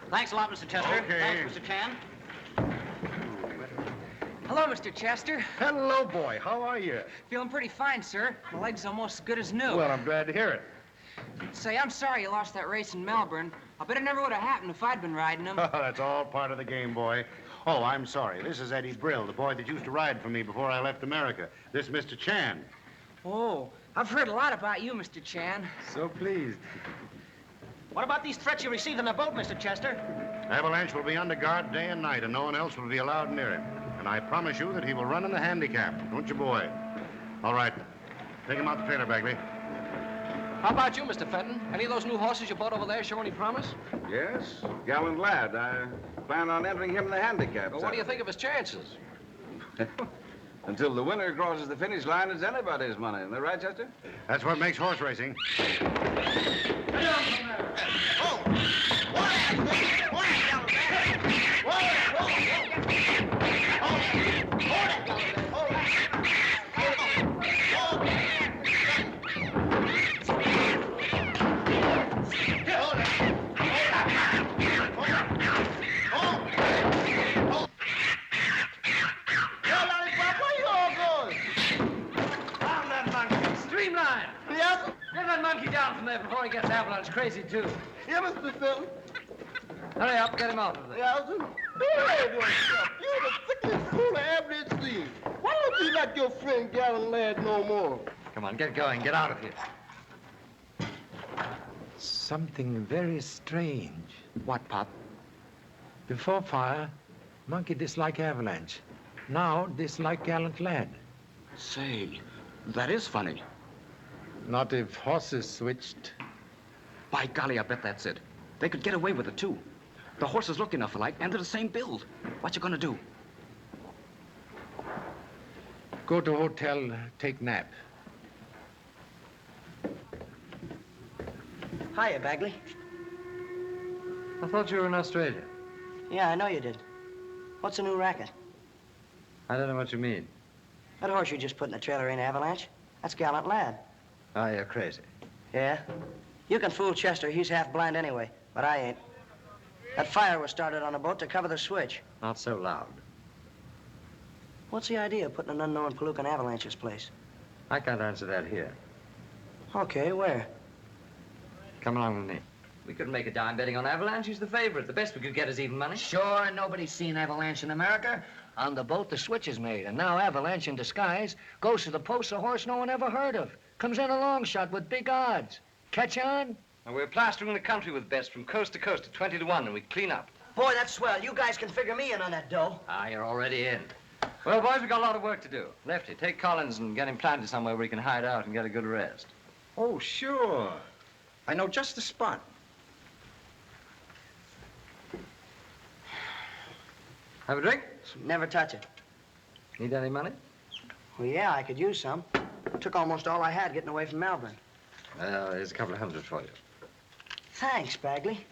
Speaker 19: Thanks a lot, Mr. Chester.
Speaker 14: Okay.
Speaker 19: Thanks, Mr. Chan.
Speaker 20: Hello, Mr. Chester.
Speaker 14: Hello, boy. How are you?
Speaker 20: Feeling pretty fine, sir. My leg's almost as good as new.
Speaker 14: Well, I'm glad to hear it.
Speaker 20: Say, I'm sorry you lost that race in Melbourne. I bet it never would have happened if I'd been riding him.
Speaker 3: That's all part of the game, boy. Oh, I'm sorry. This is Eddie Brill, the boy that used to ride for me before I left America. This is Mr. Chan.
Speaker 20: Oh, I've heard a lot about you, Mr. Chan.
Speaker 1: So pleased.
Speaker 19: What about these threats you received on the boat, Mr. Chester?
Speaker 3: Avalanche will be under guard day and night, and no one else will be allowed near him. And I promise you that he will run in the handicap. Don't you, boy? All right. Take him out the trailer, Bagley.
Speaker 17: How about you, Mr. Fenton? Any of those new horses you bought over there show any promise?
Speaker 13: Yes, gallant lad. I plan on entering him in the handicap.
Speaker 17: Well, what do you think of his chances?
Speaker 13: Until the winner crosses the finish line, it's anybody's money. Isn't that right, Chester?
Speaker 3: That's what makes horse racing.
Speaker 12: Get that monkey down from there before he gets avalanche crazy, too.
Speaker 15: Yeah, Mr. Fenton.
Speaker 12: Hurry up, get him out of there.
Speaker 15: Yeah, you're the thickest fool I ever did see. Why don't you like your friend Gallant Lad no more?
Speaker 12: Come on, get going. Get out of here.
Speaker 1: Something very strange.
Speaker 2: What, Pop?
Speaker 1: Before fire, monkey dislike avalanche. Now dislike gallant lad.
Speaker 2: Say, that is funny.
Speaker 1: Not if horses switched.
Speaker 2: By golly, I bet that's it. They could get away with it, too. The horses look enough alike, and they're the same build. What you gonna do?
Speaker 1: Go to hotel, take nap.
Speaker 11: Hiya, Bagley.
Speaker 12: I thought you were in Australia.
Speaker 11: Yeah, I know you did. What's the new racket?
Speaker 12: I don't know what you mean.
Speaker 11: That horse you just put in the trailer ain't Avalanche. That's Gallant Lad.
Speaker 12: Oh, you're crazy.
Speaker 11: Yeah? You can fool Chester. He's half blind anyway, but I ain't. That fire was started on a boat to cover the switch.
Speaker 12: Not so loud.
Speaker 11: What's the idea of putting an unknown fluke in Avalanche's place?
Speaker 12: I can't answer that here.
Speaker 11: Okay, where?
Speaker 12: Come along with me. We couldn't make a dime betting on Avalanche. He's the favorite. The best we could get is even money.
Speaker 21: Sure, and nobody's seen Avalanche in America. On the boat, the switch is made, and now Avalanche in disguise goes to the post a horse no one ever heard of. Comes in a long shot with big odds. Catch on?
Speaker 12: And we're plastering the country with bets from coast to coast at 20 to 1, and we clean up.
Speaker 11: Boy, that's swell. You guys can figure me in on that dough.
Speaker 12: Ah, you're already in. Well, boys, we got a lot of work to do. Lefty, take Collins and get him planted somewhere where he can hide out and get a good rest.
Speaker 22: Oh, sure. I know just the spot.
Speaker 12: Have a drink?
Speaker 11: Never touch it.
Speaker 12: Need any money?
Speaker 11: Well, yeah, I could use some. Took almost all I had getting away from Melbourne.
Speaker 12: Well, here's a couple of hundred for you.
Speaker 11: Thanks, Bagley.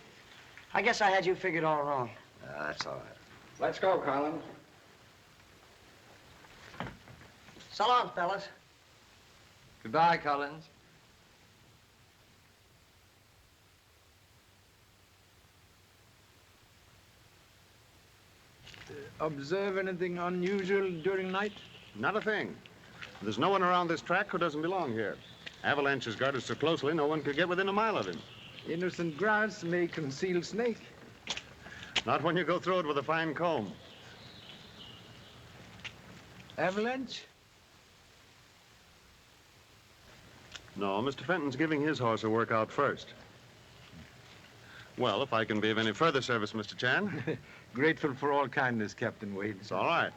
Speaker 11: I guess I had you figured all wrong.
Speaker 12: That's all right.
Speaker 22: Let's go, Collins.
Speaker 11: So long, fellas.
Speaker 12: Goodbye, Collins.
Speaker 1: Observe anything unusual during night?
Speaker 6: Not a thing. There's no one around this track who doesn't belong here. Avalanche is guarded so closely, no one could get within a mile of him.
Speaker 1: Innocent grass may conceal snake.
Speaker 6: Not when you go through it with a fine comb.
Speaker 1: Avalanche?
Speaker 6: No, Mr. Fenton's giving his horse a workout first. Well, if I can be of any further service, Mr. Chan.
Speaker 1: Grateful for all kindness, Captain Wade.
Speaker 6: It's all right.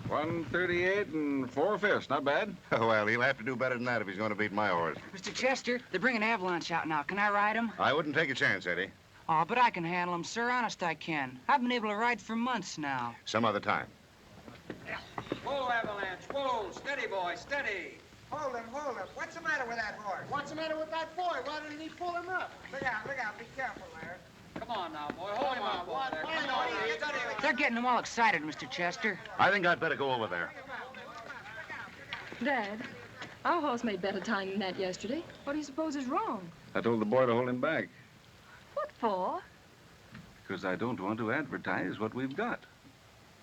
Speaker 13: $138 and 4/5, not bad.
Speaker 3: Oh, well, he'll have to do better than that if he's going to beat my horse.
Speaker 20: Mr. Chester, they're bringing Avalanche out now. Can I ride him?
Speaker 3: I wouldn't take a chance, Eddie.
Speaker 20: Oh, but I can handle him, sir. Honest, I can. I've been able to ride for months now.
Speaker 3: Some other time.
Speaker 10: Whoa, Avalanche, whoa. Steady, boy, steady. Hold him, hold him. What's the matter with that horse?
Speaker 11: What's the matter with that boy? Why didn't he pull him up?
Speaker 10: Look out, be careful there.
Speaker 12: Come on now, boy. Hold him up over there. Come on, steady.
Speaker 20: They're getting them all excited, Mr. Chester.
Speaker 3: I think I'd better go over there.
Speaker 8: Dad, our horse made better time than that yesterday. What do you suppose is wrong?
Speaker 13: I told the boy to hold him back
Speaker 8: What for?
Speaker 13: because I don't want to advertise what we've got.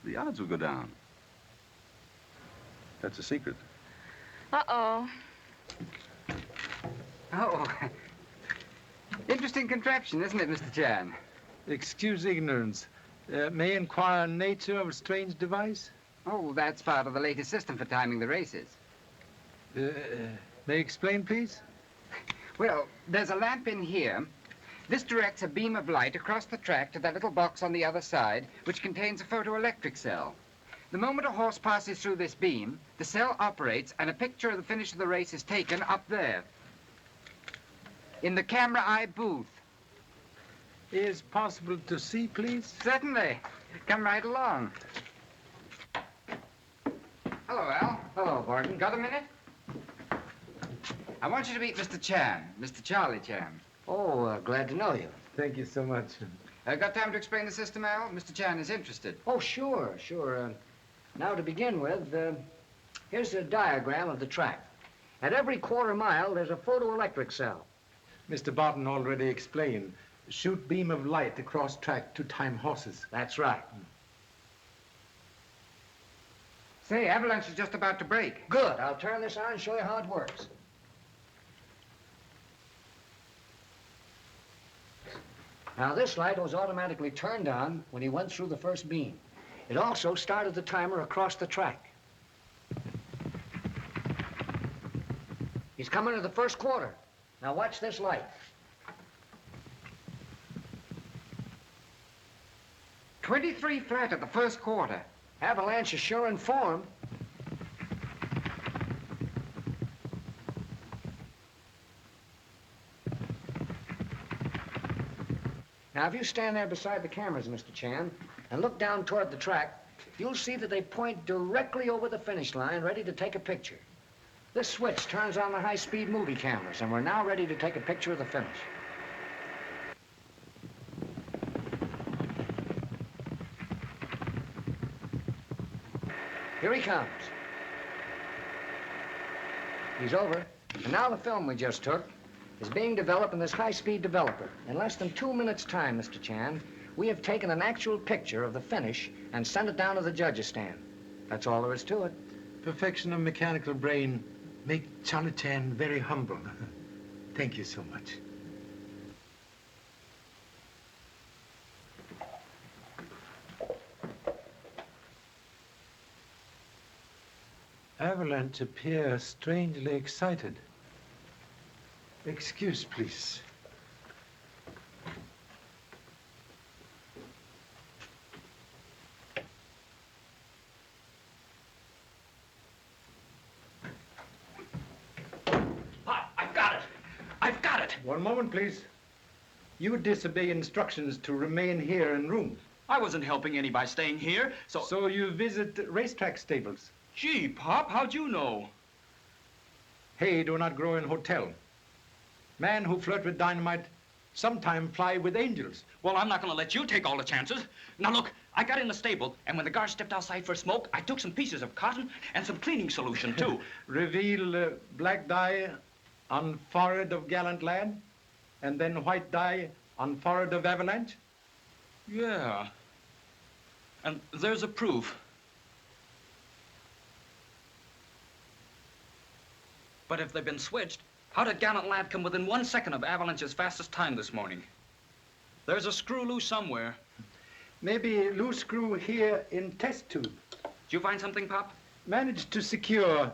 Speaker 13: The odds will go down. That's a secret.
Speaker 8: Uh-oh.
Speaker 10: Oh, interesting contraption, isn't it, Mr. Chan?
Speaker 1: Excuse ignorance. May I inquire nature of a strange device?
Speaker 10: Oh, that's part of the latest system for timing the races.
Speaker 1: May I explain, please?
Speaker 10: Well, there's a lamp in here. This directs a beam of light across the track to that little box on the other side, which contains a photoelectric cell. The moment a horse passes through this beam, the cell operates and a picture of the finish of the race is taken up there, in the camera eye booth.
Speaker 1: Is possible to see, please?
Speaker 10: Certainly. Come right along. Hello, Al. Hello, Barton. Got a minute? I want you to meet Mr. Chan, Mr. Charlie Chan.
Speaker 11: Oh, glad to know you.
Speaker 1: Thank you so much.
Speaker 10: Got time to explain the system, Al? Mr. Chan is interested.
Speaker 11: Oh, sure. Now, to begin with, here's a diagram of the track. At every quarter mile, there's a photoelectric cell.
Speaker 1: Mr. Barton already explained. Shoot beam of light across track to time horses.
Speaker 11: That's right.
Speaker 10: Say, Avalanche is just about to break.
Speaker 11: Good. I'll turn this on and show you how it works. Now, this light was automatically turned on when he went through the first beam. It also started the timer across the track. He's coming to the first quarter. Now, watch this light.
Speaker 10: 23 flat at the first quarter.
Speaker 11: Avalanche is sure in form. Now, if you stand there beside the cameras, Mr. Chan, and look down toward the track, you'll see that they point directly over the finish line, ready to take a picture. This switch turns on the high-speed movie cameras, and we're now ready to take a picture of the finish.
Speaker 21: Here he comes. He's over. And now the film we just took is being developed in this high-speed developer. In less than 2 minutes' time, Mr. Chan, we have taken an actual picture of the finish and sent it down to the judge's stand. That's all there is to it.
Speaker 1: Perfection of mechanical brain make Charlie Chan very humble. Thank you so much. Avalanche appear strangely excited. Excuse, please.
Speaker 2: Pop, I've got it. I've got it.
Speaker 1: One moment, please. You disobey instructions to remain here in room.
Speaker 2: I wasn't helping any by staying here, so...
Speaker 1: So you visit racetrack stables?
Speaker 2: Gee, Pop, how'd you know?
Speaker 1: Hay do not grow in hotel. Man who flirt with dynamite sometime fly with angels.
Speaker 2: Well, I'm not gonna let you take all the chances. Now look, I got in the stable, and when the guard stepped outside for a smoke, I took some pieces of cotton and some cleaning solution, too.
Speaker 1: Reveal black dye on forehead of gallant lad, and then white dye on forehead of avalanche?
Speaker 2: Yeah. And there's a proof. But if they've been switched, how did Gallant Lad come within 1 second of Avalanche's fastest time this morning? There's a screw loose somewhere.
Speaker 1: Maybe loose screw here in test tube.
Speaker 2: Did you find something, Pop?
Speaker 1: Managed to secure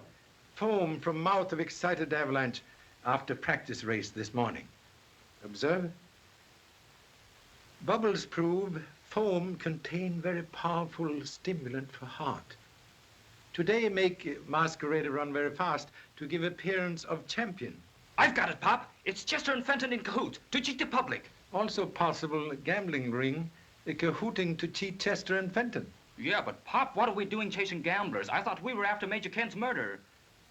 Speaker 1: foam from mouth of excited Avalanche after practice race this morning. Observe. Bubbles prove foam contain very powerful stimulant for heart. Today make masquerader run very fast to give appearance of champion.
Speaker 2: I've got it, Pop. It's Chester and Fenton in cahoots to cheat the public.
Speaker 1: Also possible gambling ring, cahooting to cheat Chester and Fenton.
Speaker 2: Yeah, but Pop, what are we doing chasing gamblers? I thought we were after Major Kent's murder.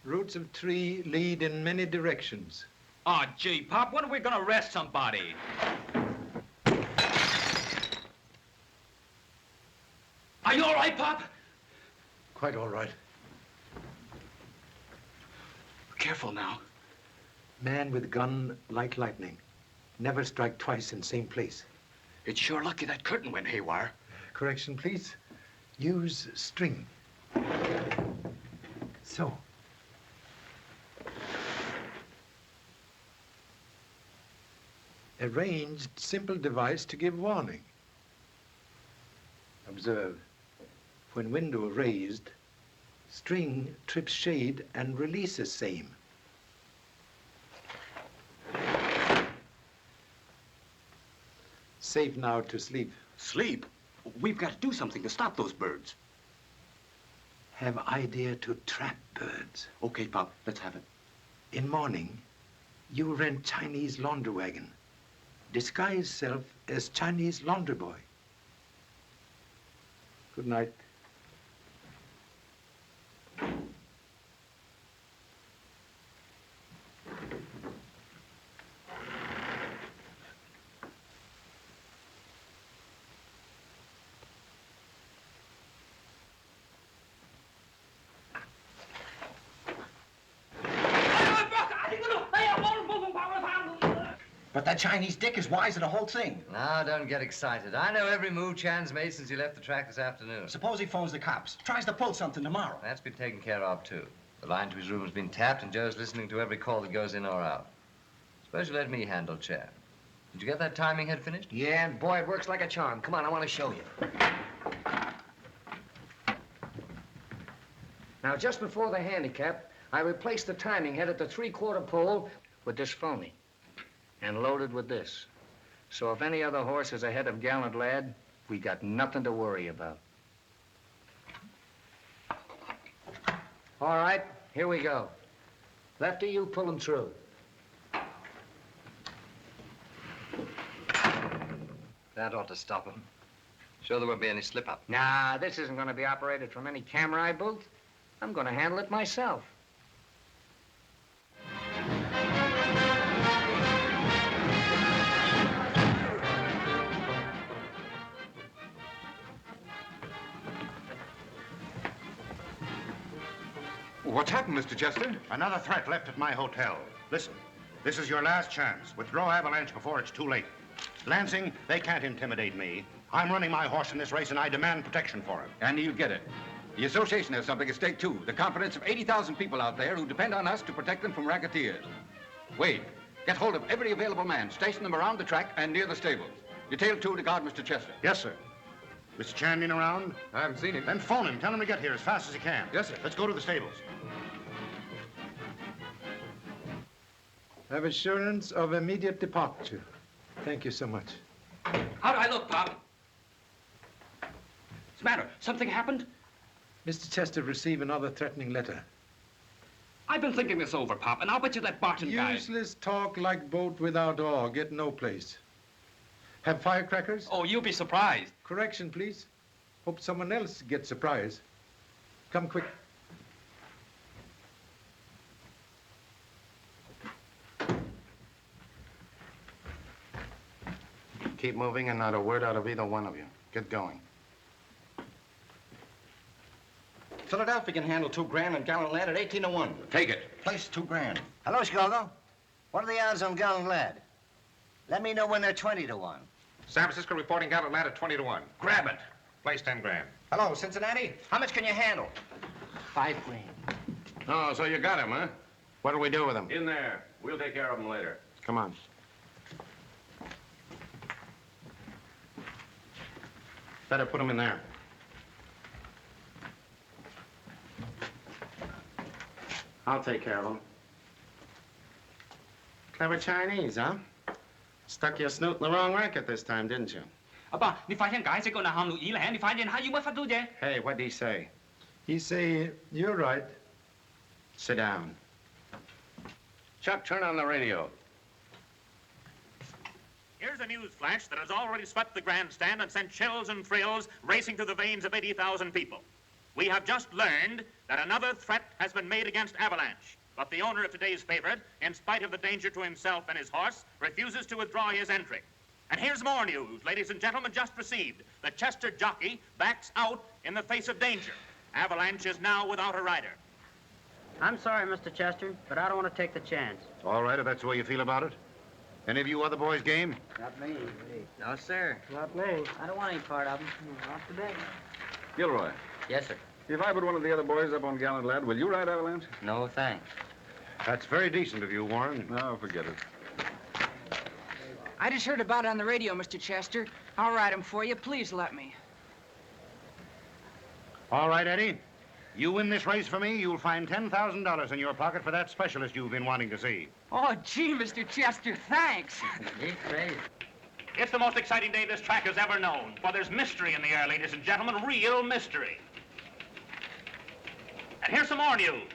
Speaker 1: Roots of tree lead in many directions.
Speaker 2: Oh, gee, Pop, when are we gonna arrest somebody? Are you all right, Pop?
Speaker 1: Quite all right.
Speaker 2: Careful now.
Speaker 1: Man with gun like lightning. Never strike twice in same place.
Speaker 2: It's sure lucky that curtain went haywire.
Speaker 1: Correction, please. Use string. So. Arranged simple device to give warning. Observe. When window raised, string trips shade and releases same. Safe now to sleep.
Speaker 2: Sleep? We've got to do something to stop those birds.
Speaker 1: Have idea to trap birds.
Speaker 2: Okay, Pop, let's have it.
Speaker 1: In morning, you rent Chinese laundry wagon. Disguise self as Chinese laundry boy. Good night.
Speaker 11: But that Chinese dick is wise to the whole thing.
Speaker 12: Now, don't get excited. I know every move Chan's made since he left the track this afternoon.
Speaker 11: Suppose he phones the cops, tries to pull something tomorrow.
Speaker 12: That's been taken care of, too. The line to his room has been tapped, and Joe's listening to every call that goes in or out. Suppose you let me handle Chan. Did you get that timing head finished?
Speaker 21: Yeah, and boy, it works like a charm. Come on, I want to show you. Now, just before the handicap, I replaced the timing head at the 3/4 pole with this phony and loaded with this. So if any other horse is ahead of Gallant Lad, we got nothing to worry about. All right, here we go. Lefty, you pull him through.
Speaker 12: That ought to stop him. Sure there won't be any slip-up.
Speaker 21: Nah, this isn't going to be operated from any camera I built. I'm going to handle it myself.
Speaker 3: What's happened, Mr. Chester? Another threat left at my hotel. Listen, this is your last chance. Withdraw Avalanche before it's too late. Lansing, they can't intimidate me. I'm running my horse in this race, and I demand protection for him.
Speaker 4: And he'll get it. The association has something at stake, too. The confidence of 80,000 people out there who depend on us to protect them from racketeers. Wade, get hold of every available man. Station them around the track and near the stables. Detail 2 to guard Mr. Chester.
Speaker 3: Yes, sir. Mr. Chan been around?
Speaker 4: I haven't seen him.
Speaker 3: Then phone him. Tell him to get here as fast as he can.
Speaker 4: Yes, sir.
Speaker 3: Let's go to the stables.
Speaker 1: I have assurance of immediate departure. Thank you so much.
Speaker 2: How do I look, Pop? What's the matter? Something happened?
Speaker 1: Mr. Chester received another threatening letter.
Speaker 2: I've been thinking this over, Pop, and I'll bet you that Barton guy...
Speaker 1: Useless talk like boat without oar. Get no place. Have firecrackers?
Speaker 2: Oh, you'll be surprised.
Speaker 1: Correction, please. Hope someone else gets surprised. Come quick.
Speaker 3: Keep moving and not a word out of either one of you. Get going.
Speaker 11: Philadelphia can handle $2,000 and Gallant Lad at 18 to 1.
Speaker 4: Take it.
Speaker 11: Place $2,000.
Speaker 16: Hello, Chicago. What are the odds on Gallant Lad? Let me know when they're 20 to 1.
Speaker 4: San Francisco reporting Gallant Lad at 20 to 1. Grab it. Place $10,000.
Speaker 11: Hello, Cincinnati. How much can you handle?
Speaker 21: $5,000.
Speaker 3: Oh, so you got him, huh? What do we do with him?
Speaker 9: In there. We'll take care of him later.
Speaker 3: Come on. Better put him in there. I'll take care of him. Clever Chinese, huh? Stuck your snoot in the wrong racket this time, didn't you?
Speaker 2: 阿爸，你發現解釋個南韓路以嚟，你發現係要乜法都啫？
Speaker 3: Hey, what'd he say?
Speaker 1: He say, you're right.
Speaker 3: Sit down. Chuck, turn on the radio.
Speaker 23: Here's a news flash that has already swept the grandstand and sent chills and thrills racing through the veins of 80,000 people. We have just learned that another threat has been made against Avalanche. But the owner of today's favorite, in spite of the danger to himself and his horse, refuses to withdraw his entry. And here's more news, ladies and gentlemen, just received. The Chester jockey backs out in the face of danger. Avalanche is now without a rider.
Speaker 24: I'm sorry, Mr. Chester, but I don't want to take the chance.
Speaker 3: All right, if that's the way you feel about it. Any of you other boys game?
Speaker 24: Not me. No, sir. Not me. I don't want any part of them. Off to bed.
Speaker 13: Gilroy.
Speaker 24: Yes, sir.
Speaker 13: If I put one of the other boys up on Gallant Lad, will you ride Avalanche?
Speaker 24: No, thanks.
Speaker 3: That's very decent of you, Warren.
Speaker 13: No, forget it.
Speaker 20: I just heard about it on the radio, Mr. Chester. I'll ride him for you. Please let me.
Speaker 3: All right, Eddie. You win this race for me, you'll find $10,000 in your pocket for that specialist you've been wanting to see.
Speaker 20: Oh, gee, Mr. Chester, thanks.
Speaker 23: It's the most exciting day this track has ever known, for there's mystery in the air, ladies and gentlemen, real mystery. And here's some more news.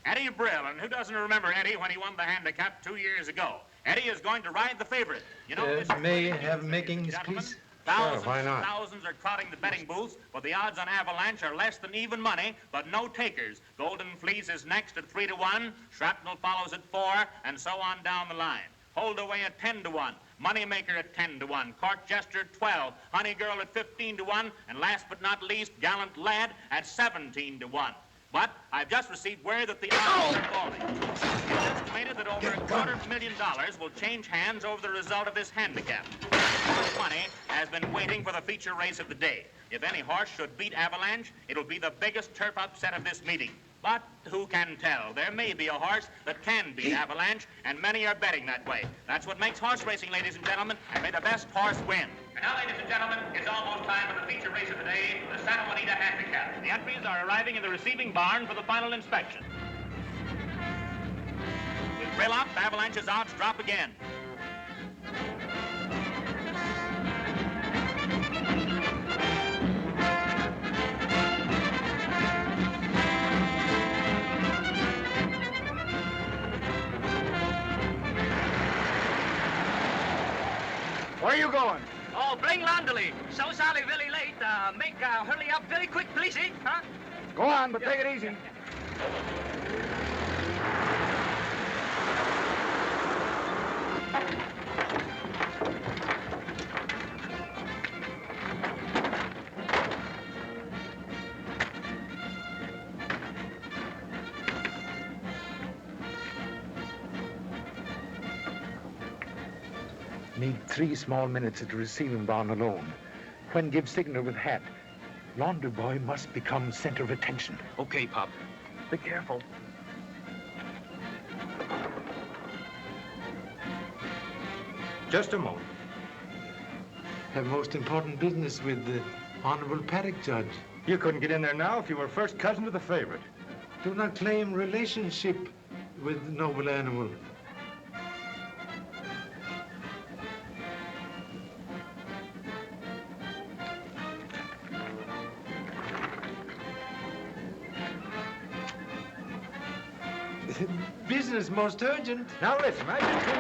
Speaker 23: Eddie Brill, and who doesn't remember Eddie when he won the handicap 2 years ago? Eddie is going to ride the favorite. You know, this
Speaker 1: may have makings, please?
Speaker 23: Thousands
Speaker 3: why not?
Speaker 23: and thousands are crowding the betting booths, but the odds on Avalanche are less than even money, but no takers. Golden Fleece is next at 3 to 1, Shrapnel follows at 4, and so on down the line. Hold Away at 10 to 1, Moneymaker at 10 to 1, Court Jester at 12, Honey Girl at 15 to 1, and last but not least, Gallant Lad at 17 to 1. But I've just received word that the odds are falling. It's estimated that over $250,000 will change hands over the result of this handicap. This money has been waiting for the feature race of the day. If any horse should beat Avalanche, it'll be the biggest turf upset of this meeting. But who can tell? There may be a horse that can beat Avalanche, and many are betting that way. That's what makes horse racing, ladies and gentlemen, and may the best horse win. And now, ladies and gentlemen, it's almost time for the feature race of the day, the Santa Juanita Handicap. The entries are arriving in the receiving barn for the final inspection. With Brill up, Avalanche's odds drop again.
Speaker 11: Where are you going?
Speaker 19: Oh, bring Landely. So sorry, very late. Make hurry up very quick, please, eh? Huh?
Speaker 11: Go on, but take it easy.
Speaker 5: Need 3 small minutes at receiving barn alone. When give signal with hat. Laundry boy must become center of attention.
Speaker 2: Okay, Pop.
Speaker 5: Be careful. Just a moment. Have most important business with the Honorable Paddock Judge.
Speaker 7: You couldn't get in there now if you were first cousin to the favorite.
Speaker 5: Do not claim relationship with noble animal. Business most urgent.
Speaker 7: Now listen, I just told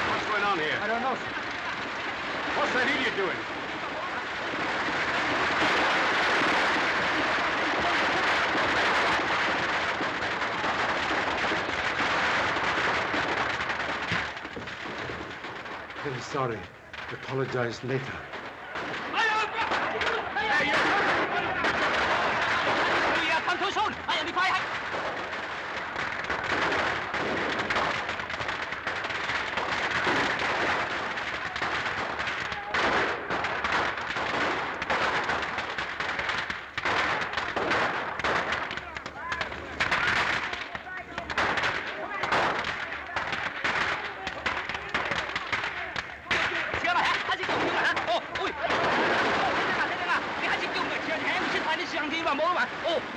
Speaker 9: What's going on here?
Speaker 7: I don't know, sir. What's that idiot doing?
Speaker 5: Very sorry. Apologize later.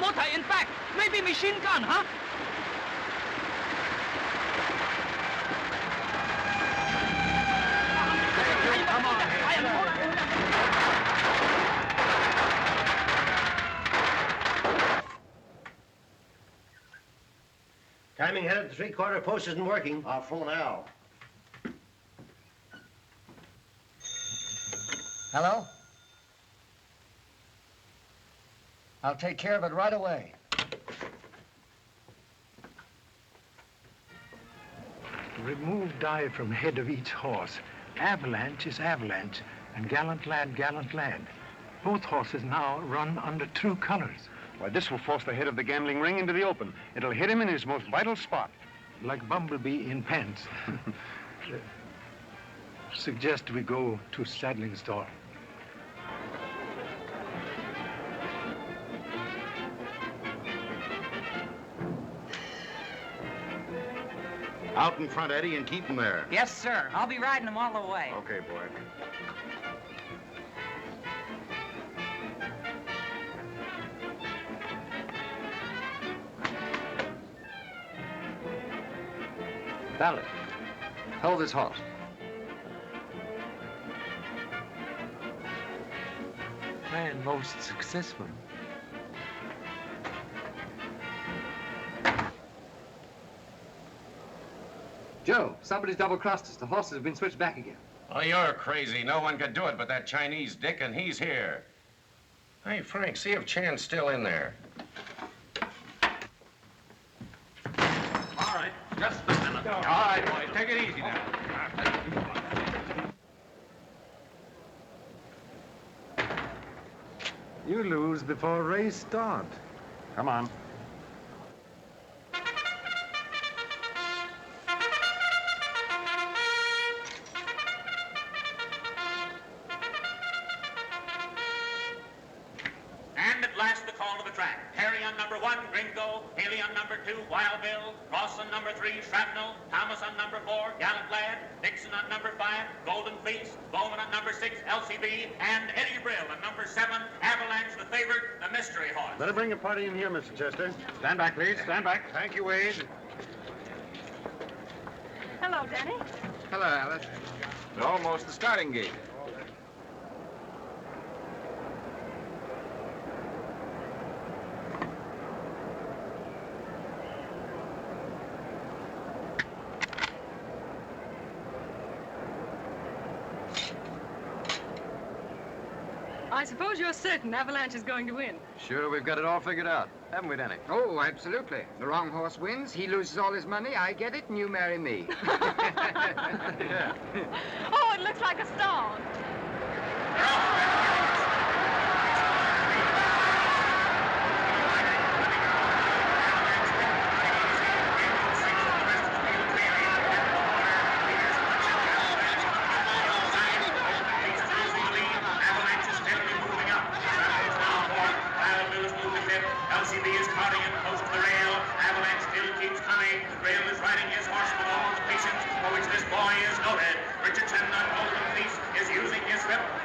Speaker 19: Monte, in fact, maybe machine gun, huh?
Speaker 7: Come on
Speaker 16: Timing head at the 3/4 post isn't working. I'll phone Al.
Speaker 21: Hello? I'll take care of it right away.
Speaker 5: Remove dye from head of each horse. Avalanche is avalanche, and gallant lad, gallant lad. Both horses now run under true colors.
Speaker 7: Why, this will force the head of the gambling ring into the open. It'll hit him in his most vital spot.
Speaker 5: Like Bumblebee in pants. Suggest we go to saddling stall.
Speaker 3: Out in front, Eddie, and keep him there.
Speaker 24: Yes, sir. I'll be riding them all the way.
Speaker 3: Okay, boy.
Speaker 12: Valet, hold this horse.
Speaker 5: Man most successful.
Speaker 12: Joe, somebody's double-crossed us. The horses have been switched back again.
Speaker 3: Oh, you're crazy. No one could do it but that Chinese dick, and he's here. Hey, Frank, see if Chan's still in there.
Speaker 9: All right, just a minute. All right, boys, take it easy now.
Speaker 5: You lose before race start.
Speaker 7: Come on.
Speaker 23: And at last the call to the track. Harry on number 1, Gringo. Haley on number 2, Wild Bill. Ross on number 3, Shrapnel. Thomas on number 4, Gallant Lad. Dixon on number 5, Golden Fleece. Bowman on number 6, LCB. And Eddie Brill on number 7, Avalanche, the favorite, the mystery horse.
Speaker 7: Better bring a party in here, Mr. Chester. Stand back, please. Stand back.
Speaker 3: Thank you, Wade.
Speaker 8: Hello, Danny.
Speaker 10: Hello, Alice.
Speaker 4: We're almost the starting gate.
Speaker 8: I suppose you're certain Avalanche is going to win.
Speaker 12: Sure, we've got it all figured out. Haven't we, Danny?
Speaker 10: Oh, absolutely. The wrong horse wins, he loses all his money, I get it, and you marry me.
Speaker 12: Yeah.
Speaker 8: Oh, it looks like a stall.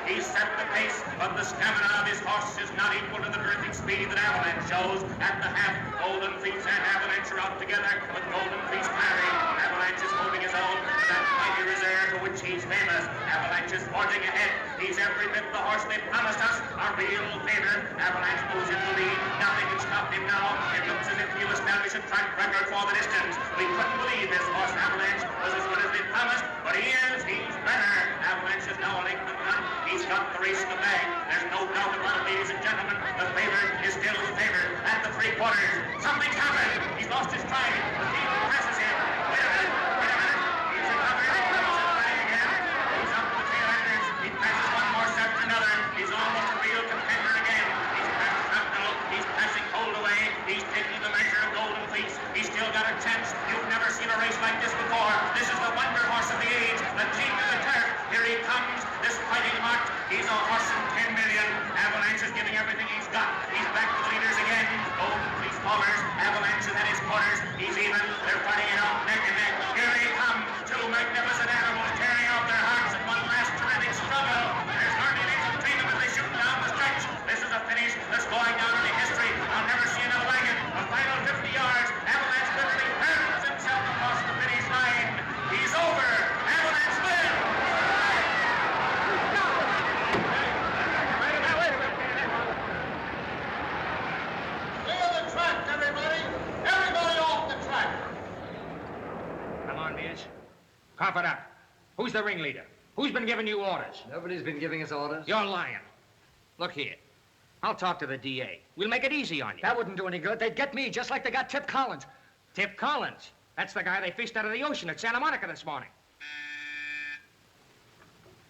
Speaker 23: He's set the pace, but the stamina of his horse is not equal to the terrific speed that Avalanche shows. At the half, Golden Fleece and Avalanche are out together, with Golden Fleece firing. Avalanche is holding his own for that mighty reserve for which he's famous. Avalanche is forging ahead. He's every bit the horse they promised us, a real favorite. Avalanche moves in the lead. Nothing can stop him now. It looks as if he'll establish a track record for the distance. We couldn't believe this horse, Avalanche, was as good as they promised, but he is. He's better. Avalanche is now a length in front. He's got the race in the bag. There's no doubt about it, ladies and gentlemen. The favorite is still the favorite at the 3/4. Something's happened. He's lost his stride. The field passes him. Wait a minute. Wait a minute. He's recovered. He's flying again. He's up to the tail enders. He passes one horse after another. He's almost a real contender again. He's passed Shrapnel. He's passing Holdaway. He's taking the measure of Golden Fleece. He's still got a chance. You've never seen a race like this before. This is the wonder horse of the age, the king of the turf. Here he comes, this fighting heart. He's a horse in 10 million. Avalanche is giving everything he's got. He's back to the leaders again. Golden Fleece followers. Avalanche is at his quarters. He's even. They're fighting it out neck and neck. Here they come. Two magnificent animals tearing out their hearts in one last terrific struggle. There's hardly an inch between them as they shoot down the stretch. This is a finish that's going down in history. I'll never see another like it. A final 50 yards. Avalanche literally hurls himself across the finish line. He's over. Avalanche wins. Clear the track, everybody. Everybody off the track.
Speaker 21: Come on, Mears. Cough it up. Who's the ringleader? Who's been giving you orders?
Speaker 12: Nobody's been giving us orders.
Speaker 21: You're lying. Look here. I'll talk to the DA. We'll make it easy on you. That wouldn't do any good. They'd get me just like they got Tip Collins. Tip Collins? That's the guy they fished out of the ocean at Santa Monica this morning.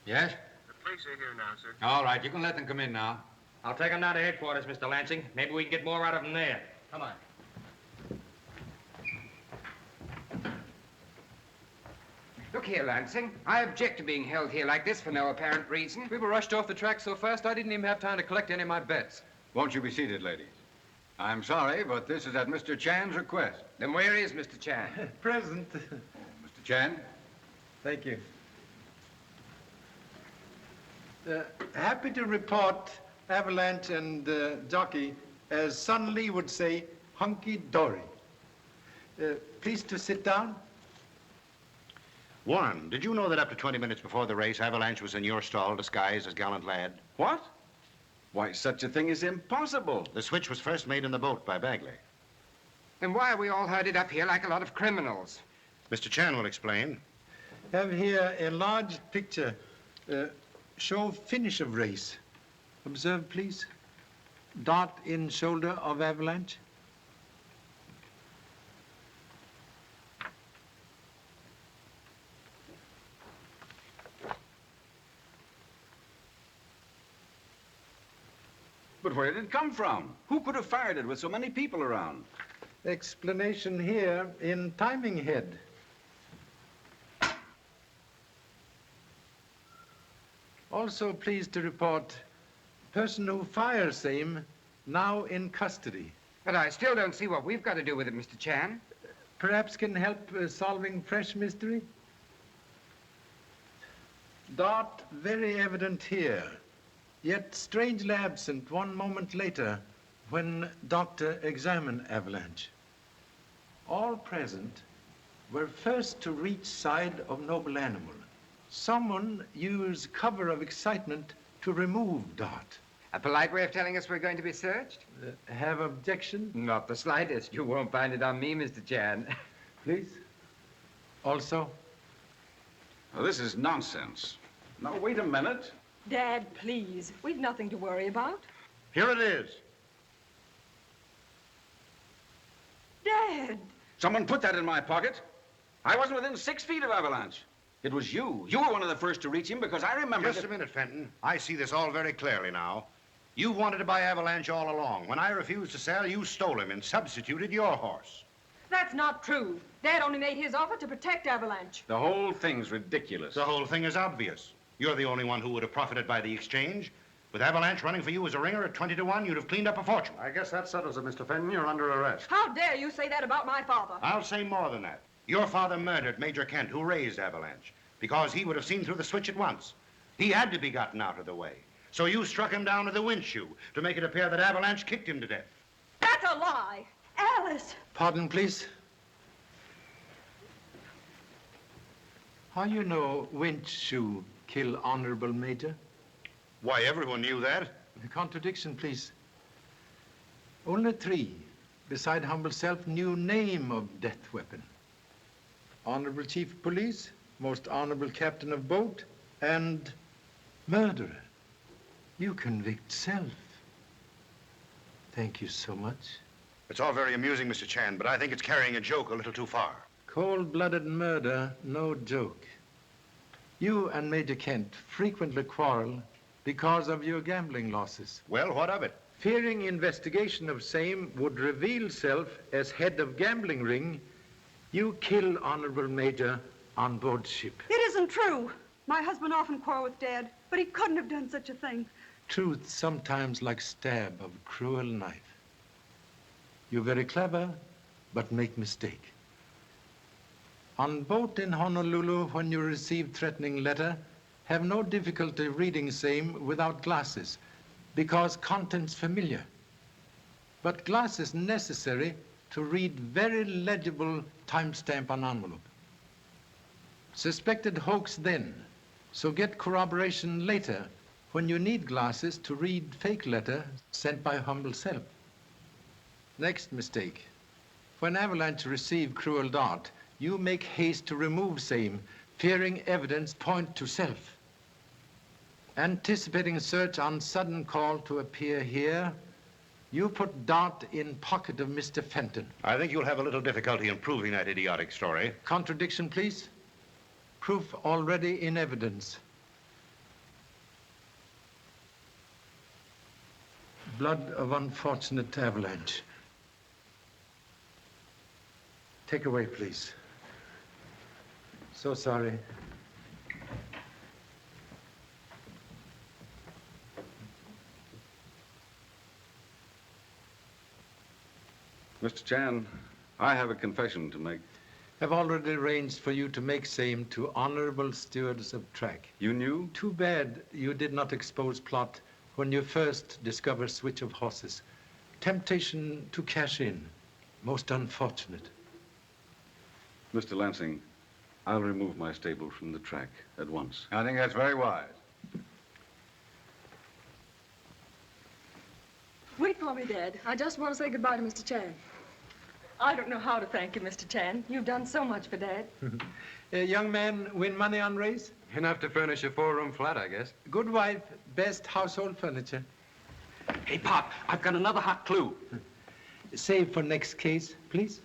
Speaker 4: Yes?
Speaker 7: The police are here now, sir.
Speaker 4: All right, you can let them come in now.
Speaker 21: I'll take them down to headquarters, Mr. Lansing. Maybe we can get more out of them there. Come on.
Speaker 10: Look here, Lansing. I object to being held here like this for no apparent reason.
Speaker 4: We were rushed off the track so fast I didn't even have time to collect any of my bets. Won't you be seated, ladies? I'm sorry, but this is at Mr. Chan's request.
Speaker 10: Then where is Mr. Chan?
Speaker 1: Present.
Speaker 4: Mr. Chan?
Speaker 1: Thank you. Happy to report Avalanche and jockey, as Son Lee would say, hunky-dory. Please to sit down.
Speaker 3: Warren, did you know that up to 20 minutes before the race, Avalanche was in your stall disguised as Gallant Lad?
Speaker 13: What? Why, such a thing is impossible.
Speaker 3: The switch was first made in the boat by Bagley.
Speaker 10: Then why are we all herded up here like a lot of criminals?
Speaker 3: Mr. Chan will explain.
Speaker 1: Have here a large picture. Show finish of race. Observe, please. Dot in shoulder of Avalanche.
Speaker 13: But where did it come from? Who could have fired it with so many people around?
Speaker 1: Explanation here in timing head. Also pleased to report person who fires same now in custody.
Speaker 10: But I still don't see what we've got to do with it, Mr. Chan.
Speaker 1: Perhaps can help solving fresh mystery? Dot very evident here, yet strangely absent 1 moment later when doctor examined Avalanche. All present were first to reach side of noble animal. Someone used cover of excitement to remove Dot.
Speaker 10: A polite way of telling us we're going to be searched?
Speaker 1: Have objection?
Speaker 10: Not the slightest. You won't find it on me, Mr. Chan.
Speaker 1: Please. Also?
Speaker 13: Well, this is nonsense. Now, wait a minute.
Speaker 8: Dad, please. We've nothing to worry about.
Speaker 3: Here it is.
Speaker 8: Dad!
Speaker 13: Someone put that in my pocket. I wasn't within 6 feet of Avalanche. It was you. You were one of the first to reach him because I remember.
Speaker 3: Just a minute, Fenton. I see this all very clearly now. You wanted to buy Avalanche all along. When I refused to sell, you stole him and substituted your horse.
Speaker 8: That's not true. Dad only made his offer to protect Avalanche.
Speaker 13: The whole thing's ridiculous.
Speaker 3: The whole thing is obvious. You're the only one who would have profited by the exchange. With Avalanche running for you as a ringer at 20 to 1, you'd have cleaned up a fortune.
Speaker 6: I guess that settles it, Mr. Fenton. You're under arrest.
Speaker 8: How dare you say that about my father?
Speaker 3: I'll say more than that. Your father murdered Major Kent, who raised Avalanche, because he would have seen through the switch at once. He had to be gotten out of the way. So you struck him down with a windshoe to make it appear that Avalanche kicked him to death.
Speaker 14: That's a lie. Alice!
Speaker 5: Pardon, please. How you know windshoe kill Honorable Major?
Speaker 3: Why, everyone knew that.
Speaker 5: A contradiction, please. Only three, beside humble self, knew name of death weapon. Honorable Chief of Police, most honorable Captain of Boat, and murderer. You convict self. Thank you so much.
Speaker 3: It's all very amusing, Mr. Chan, but I think it's carrying a joke a little too far.
Speaker 5: Cold-blooded murder, no joke. You and Major Kent frequently quarrel because of your gambling losses.
Speaker 3: Well, what of it?
Speaker 5: Fearing investigation of same would reveal self as head of gambling ring, you kill Honorable Major on board ship.
Speaker 14: It isn't true. My husband often quarreled with Dad, but he couldn't have done such a thing.
Speaker 5: Truth sometimes like stab of cruel knife. You're very clever, but make mistake. On boat in Honolulu, when you receive threatening letter, have no difficulty reading same without glasses, because contents familiar. But glasses necessary to read very legible timestamp on envelope. Suspected hoax then, so get corroboration later when you need glasses to read fake letter sent by humble self. Next mistake. When Avalanche receive cruel dart, you make haste to remove same, fearing evidence point to self. Anticipating search on sudden call to appear here, you put dart in pocket of Mr. Fenton.
Speaker 3: I think you'll have a little difficulty in proving that idiotic story.
Speaker 5: Contradiction, please. Proof already in evidence. Blood of unfortunate Avalanche. Take away, please. So sorry.
Speaker 13: Mr. Chan, I have a confession to make.
Speaker 5: Have already arranged for you to make same to honorable stewards of track.
Speaker 13: You knew?
Speaker 5: Too bad you did not expose plot when you first discovered switch of horses. Temptation to cash in. Most unfortunate.
Speaker 13: Mr. Lansing, I'll remove my stable from the track at once.
Speaker 4: I think that's very wise.
Speaker 8: Wait for me, Dad. I just want to say goodbye to Mr. Chan. I don't know how to thank you, Mr. Chan. You've done so much for Dad.
Speaker 5: A young man win money on race?
Speaker 12: Enough to furnish a 4-room flat, I guess.
Speaker 5: Good wife, best household furniture.
Speaker 2: Hey, Pop, I've got another hot clue.
Speaker 5: Save for next case, please.